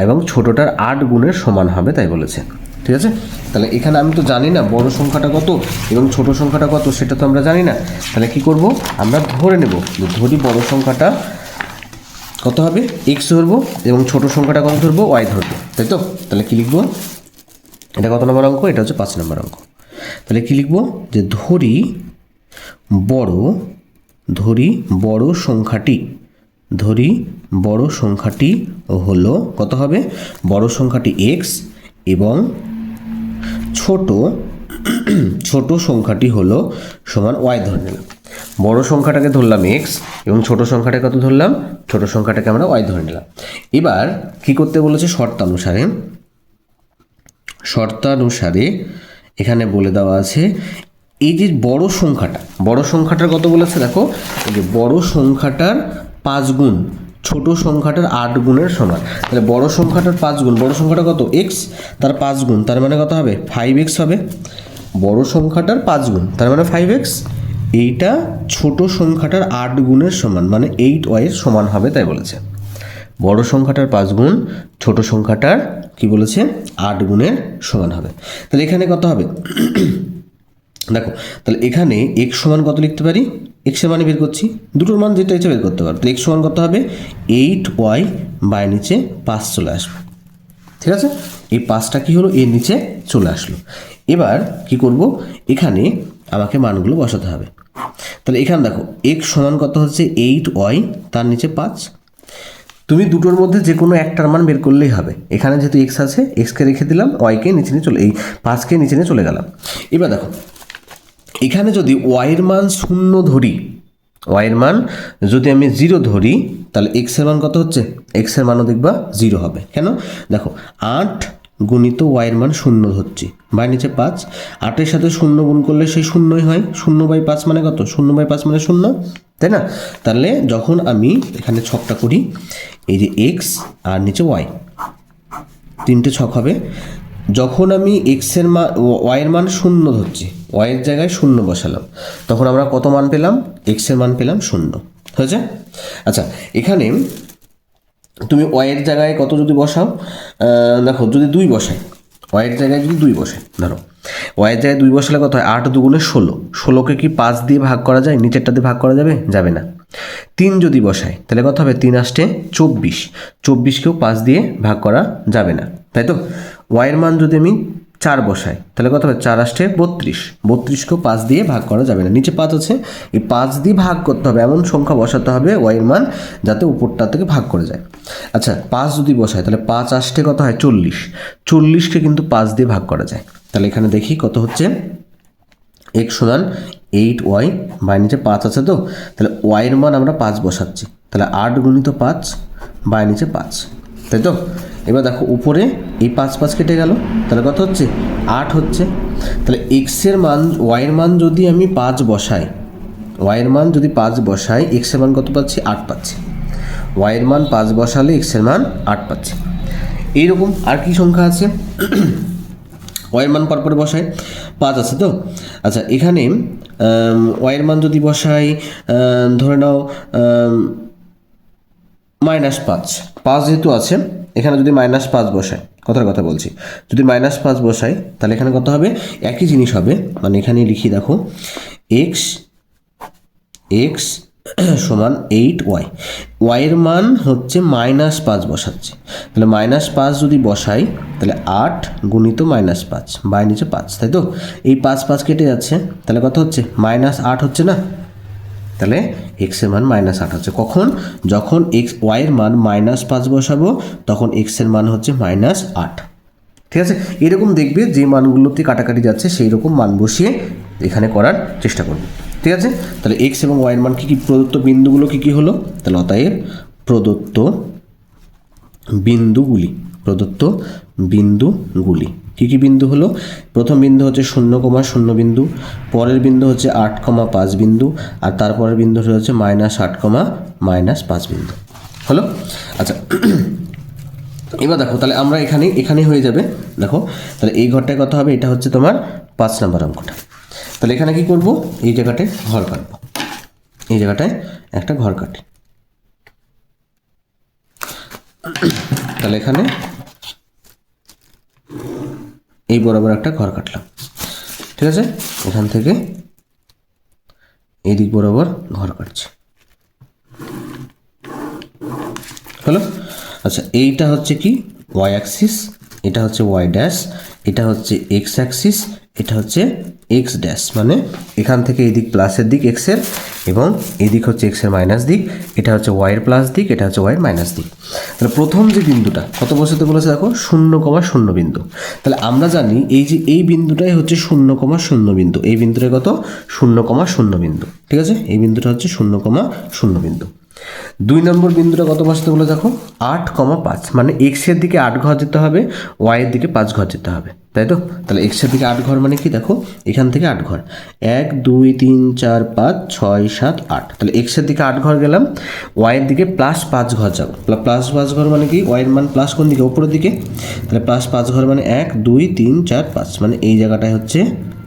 এবং ছোটটার 8 গুণের সমান হবে, তাই বলেছে, ঠিক আছে? তাহলে এখানে আমি তো জানি না বড় সংখ্যাটা কত এবং ছোট সংখ্যাটা কত, সেটা তো আমরা জানি না। তাহলে কি করব, আমরা ধরে নেব, ধরি বড় সংখ্যাটা কত হবে, এক্স ধরবো, এবং ছোট সংখ্যাটা কত ধরবো, ওয়াই ধরবো, তাই তো? তাহলে কি লিখবো, এটা কত নম্বর অঙ্ক, এটা হচ্ছে 5 নম্বর অঙ্ক। তাহলে কি লিখবো, যে ধরি বড় সংখ্যাটি হলো কত হবে, বড় সংখ্যাটি এক্স এবং ছোট সংখ্যাটি হলো সমান ওয়াই ধরে নিলাম। বড় সংখ্যাটাকে ধরলাম এক্স এবং ছোট সংখ্যাটাকে কত ধরলাম, ছোট সংখ্যাটাকে আমরা ওয়াই ধরে নিলাম। এবার কি করতে বলেছে, শর্তানুসারে এখানে বলে দেওয়া আছে, এই যে বড় সংখ্যাটার কত বলেছে দেখো, এই যে বড় সংখ্যাটার 5 গুণ ছোট সংখ্যাটার 8 গুণের সমান। তাহলে বড় সংখ্যাটার 5 গুণ, বড় সংখ্যাটা কত এক্স, তার 5 গুণ, তার মানে কত হবে 5x হবে। বড় সংখ্যাটার 5 গুণ তার মানে 5x, এইটা ছোট সংখ্যাটার 8 গুণের সমান, মানে 8y এর সমান হবে, তাই বলেছে। বড় সংখ্যাটার 5 গুণ ছোট সংখ্যাটার কি বলেছে 8 গুণের সমান হবে। তাহলে এখানে কত হবে দেখো, তাহলে এখানে x সমান কত লিখতে পারি, x এর মানে বের করছি, দুটোর মান যেটা ইচ্ছে বের করতে পারো। তাহলে x সমান কত হবে 8y, বাই নিচে 5 চলে আসবে, ঠিক আছে? এই 5টা কি হলো, এর নিচে চলে আসলো। এবার কি করব, এখানে আমাকে মানগুলো বসাতে হবে। তাহলে এখানে দেখো x সমান কত হচ্ছে 8y, তার নিচে 5। তুমি দুটোর মধ্যে যে কোনো একটার মান বের করলেই হবে। এখানে যেহেতু x আছে, xকে রেখে দিলাম, y-কে নিচে নিয়ে চলে, এই 5কে নিচে নিয়ে চলে গেলাম। এবার দেখো এখানে যদি y-এর মান 0 ধরি, y-এর মান যদি আমি 0 ধরি, তাহলে x-এর মান কত হচ্ছে, x-এর মানও দেখবা 0 হবে। কেন, দেখো 8 গুণিত y-এর মান 0 ধরছি, বাই নিচে 5, 8-এর সাথে 0 গুণ করলে সেই 0ই হয়, 0/5 মানে কত, 0/5 মানে 0, তাই না? তাহলে যখন আমি এখানে ছকটা করি, এই যে x আর নিচে y, 3টে ছক হবে। যখন আমি x-এর মান, y-এর মান 0 ধরছি, y-এর জায়গায় 0 বসালাম, তখন আমরা কত মান পেলাম, x-এর মান পেলাম 0, হয়েছে? আচ্ছা, এখানে তুমি y-এর জায়গায় কত যদি বসাও, দেখো যদি 2 বসাই, y-এর জায়গায় যদি 2 বসাই, ধরো y-এর জায়গায় 2 বসালে কত হয়, 8 দুগুণে 16, 16কে কি 5 দিয়ে ভাগ করা যায়, নিচেরটা দিয়ে ভাগ করা যাবে, যাবে না। 3 যদি বসাই তাহলে কত হবে, 3 আসতে 24, 24কেও 5 দিয়ে ভাগ করা যাবে না, তাই তো? y-এর মান যদি আমি 4 বসাই, তাহলে কত হবে? 4 আসছে 32। 32কেও 5 দিয়ে ভাগ করা যাবে না, নিচে 5 আছে, এই 5 দিয়ে ভাগ করতে হবে, এমন সংখ্যা বসাতে হবে ওয়াইয়ের মান যাতে উপরটা থেকে ভাগ করে যায়। আচ্ছা 5 যদি বসাই তাহলে 5 আসতে কত হয়? 40। 40কে কিন্তু 5 দিয়ে ভাগ করা যায়, তাহলে এখানে দেখি কত হচ্ছে। x সমান 8y, বাই নিচে 5 আছে, তো তাহলে ওয়াইয়ের মান আমরা 5 বসাচ্ছি, তাহলে 8 গুণিত 5 বাই নিচে 5, তাই তো? এবার দেখো উপরে এই 5 5 কেটে গেল, তাহলে কত হচ্ছে? 8 হচ্ছে। তাহলে এক্সের মান, ওয়াইয়ের মান যদি আমি 5 বসাই, ওয়াইয়ের মান যদি 5 বসাই, এক্সের মান কত পাচ্ছি? 8 পাচ্ছি। ওয়াইয়ের মান 5 বসালে এক্সের মান 8 পাচ্ছি। এইরকম আর কি সংখ্যা আছে? ওয়াইয়ের মান পরপরে বসাই, 5 আছে তো। আচ্ছা এখানে ওয়াইয়ের মান যদি বসাই, ধরে নাও -5, 5 যেহেতু আছে এখানে যদি -5 বসাই, কথার কথা বলছি, যদি -5 বসাই তাহলে এখানে কত হবে? একই জিনিস হবে, মানে এখানে লিখি দেখো, x সমান 8y, ওয়াইয়ের মান হচ্ছে -5 বসাচ্ছে, তাহলে -5 যদি বসাই তাহলে 8 গুণিত -5 বাই নিচে 5, তাই তো? এই 5 5 কেটে যাচ্ছে, তাহলে কত হচ্ছে? -8 হচ্ছে না? তাহলে এক্সের মান -8 হচ্ছে। কখন? যখন ওয়াইয়ের মান -5 বসাবো তখন এক্সের মান হচ্ছে -8। ঠিক আছে, এরকম দেখবে যে মানগুলোতে কাটাকাটি যাচ্ছে সেই রকম মান বসিয়ে এখানে করার চেষ্টা করবে। ঠিক আছে, তাহলে এক্স এবং ওয়াইয়ের মান কী কী, প্রদত্ত বিন্দুগুলো কী কী হলো? তাহলে অতএব প্রদত্ত বিন্দুগুলি, প্রদত্ত বিন্দুগুলি কী কী বিন্দু হলো? প্রথম বিন্দু হচ্ছে 0,0 বিন্দু, পরের বিন্দু হচ্ছে 8,5 বিন্দু, আর তারপরের বিন্দু হচ্ছে -8,-5 বিন্দু হলো। আচ্ছা এবার দেখো, তাহলে আমরা এখানে হয়ে যাবে। দেখো তাহলে এই ঘরটায় কত হবে? এটা হচ্ছে তোমার 5 নম্বর অঙ্কটা। তাহলে এখানে কি করব? এই জায়গাটায় ঘর কাটবো, এই জায়গাটায় একটা ঘর কাটি। তাহলে এখানে এই বরাবর একটা ঘর কাটলাম, ঠিক আছে? এখান থেকে এই দিক বরাবর ঘর কাটছি, হলো। আচ্ছা এইটা হচ্ছে কি? ওয়াই অ্যাক্সিস, এটা হচ্ছে ওয়াই ড্যাশ, এটা হচ্ছে এক্স অ্যাক্সিস, এটা হচ্ছে এক্স ড্যাশ, মানে এখান থেকে এই দিক প্লাসের দিক এক্সের, এবং এই দিক হচ্ছে এক্সের মাইনাস দিক, এটা হচ্ছে ওয়াইয়ের প্লাস দিক, এটা হচ্ছে ওয়াইয়ের মাইনাস দিক। তাহলে প্রথম যে বিন্দুটা কত বসাতে বলেছে দেখো, 0,0 বিন্দু। তাহলে আমরা জানি এই যে এই বিন্দুটাই হচ্ছে 0,0 বিন্দু, এই বিন্দুটাই কত? 0,0 বিন্দু, ঠিক আছে? এই বিন্দুটা হচ্ছে 0,0 বিন্দু। 2 নম্বর বিন্দুটা কত বসাতে বলে দেখো, 8,5, মানে এক্সের দিকে 8 ঘর যেতে হবে, ওয়াইয়ের দিকে 5 ঘর যেতে হবে, তাই তো? তাহলে এক্সের দিকে 8 ঘর মানে কি দেখো, এখান থেকে 8 ঘর, 1 2 3 4 5 6 7 8, তাহলে এক্সের দিকে 8 ঘর গেলাম, ওয়াইয়ের দিকে +5 ঘর যাব। +5 ঘর মানে কি? ওয়াইয়ের মান প্লাস কোন দিকে? উপরের দিকে, তাহলে +5 ঘর মানে 1 2 3 4 5, মানে এই জায়গাটায় হচ্ছে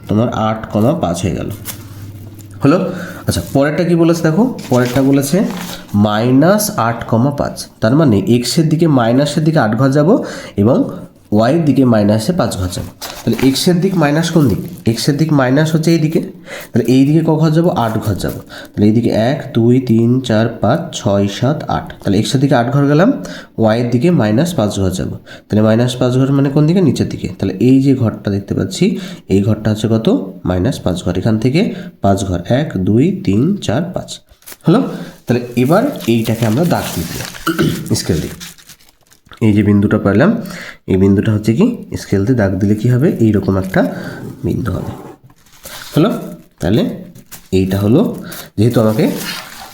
তোমার 8,5 হয়ে গেল, হলো। আচ্ছা পরেরটা কি বলেছে দেখো, পরেরটা বলেছে -8,5, তার মানে এক্সের দিকে মাইনাসের দিকে 8 ঘর যাব এবং ওয়াইয়ের দিকে মাইনাসে 5 ঘর যাব। তাহলে এক্সের দিক মাইনাস কোন দিক? এক্সের দিক মাইনাস হচ্ছে এই দিকে, তাহলে এই দিকে ক ঘর যাব? 8 ঘর যাব। তাহলে এইদিকে 1 2 3 4 5 6 7 8, তাহলে এক্সের দিকে 8 ঘর গেলাম, ওয়াইয়ের দিকে -5 ঘর যাব। তাহলে -5 ঘর মানে কোন দিকে? নিচের দিকে। তাহলে এই যে ঘরটা দেখতে পাচ্ছি এই ঘরটা হচ্ছে কত? -5 ঘর, এখান থেকে 5 ঘর, 1 2 3 4 5, হলো। তাহলে এবার এইটাকে আমরা দাগ দিয়ে দিলাম স্কেল দিয়ে। এই যে বিন্দুটা পেলাম, এই বিন্দুটা হচ্ছে কি? স্কেল দিয়ে দাগ দিলে কি হবে? এইরকম একটা বিন্দু হবে, হলো। তাহলে এইটা হলো, যেহেতু আমাকে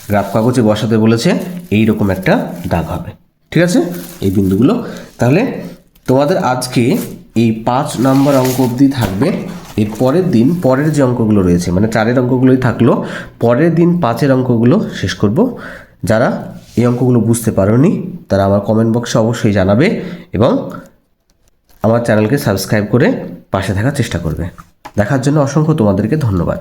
গ্রাফ কাগজে বসাতে বলেছে, এইরকম একটা দাগ হবে, ঠিক আছে? এই বিন্দুগুলো। তাহলে তোমাদের আজকে এই 5 নম্বর অঙ্ক অবধি থাকবে। এর পরের দিন পরের যে অঙ্কগুলো রয়েছে, মানে 4-এর অঙ্কগুলোই থাকলো, পরের দিন 5-এর অঙ্কগুলো শেষ করব। যারা এই অঙ্কগুলো বুঝতে পারোনি তারা আমার কমেন্ট বক্সে অবশ্যই জানাবে এবং আমার চ্যানেলকে সাবস্ক্রাইব করে পাশে থাকার চেষ্টা করবে। দেখার জন্য অসংখ্য তোমাদেরকে ধন্যবাদ।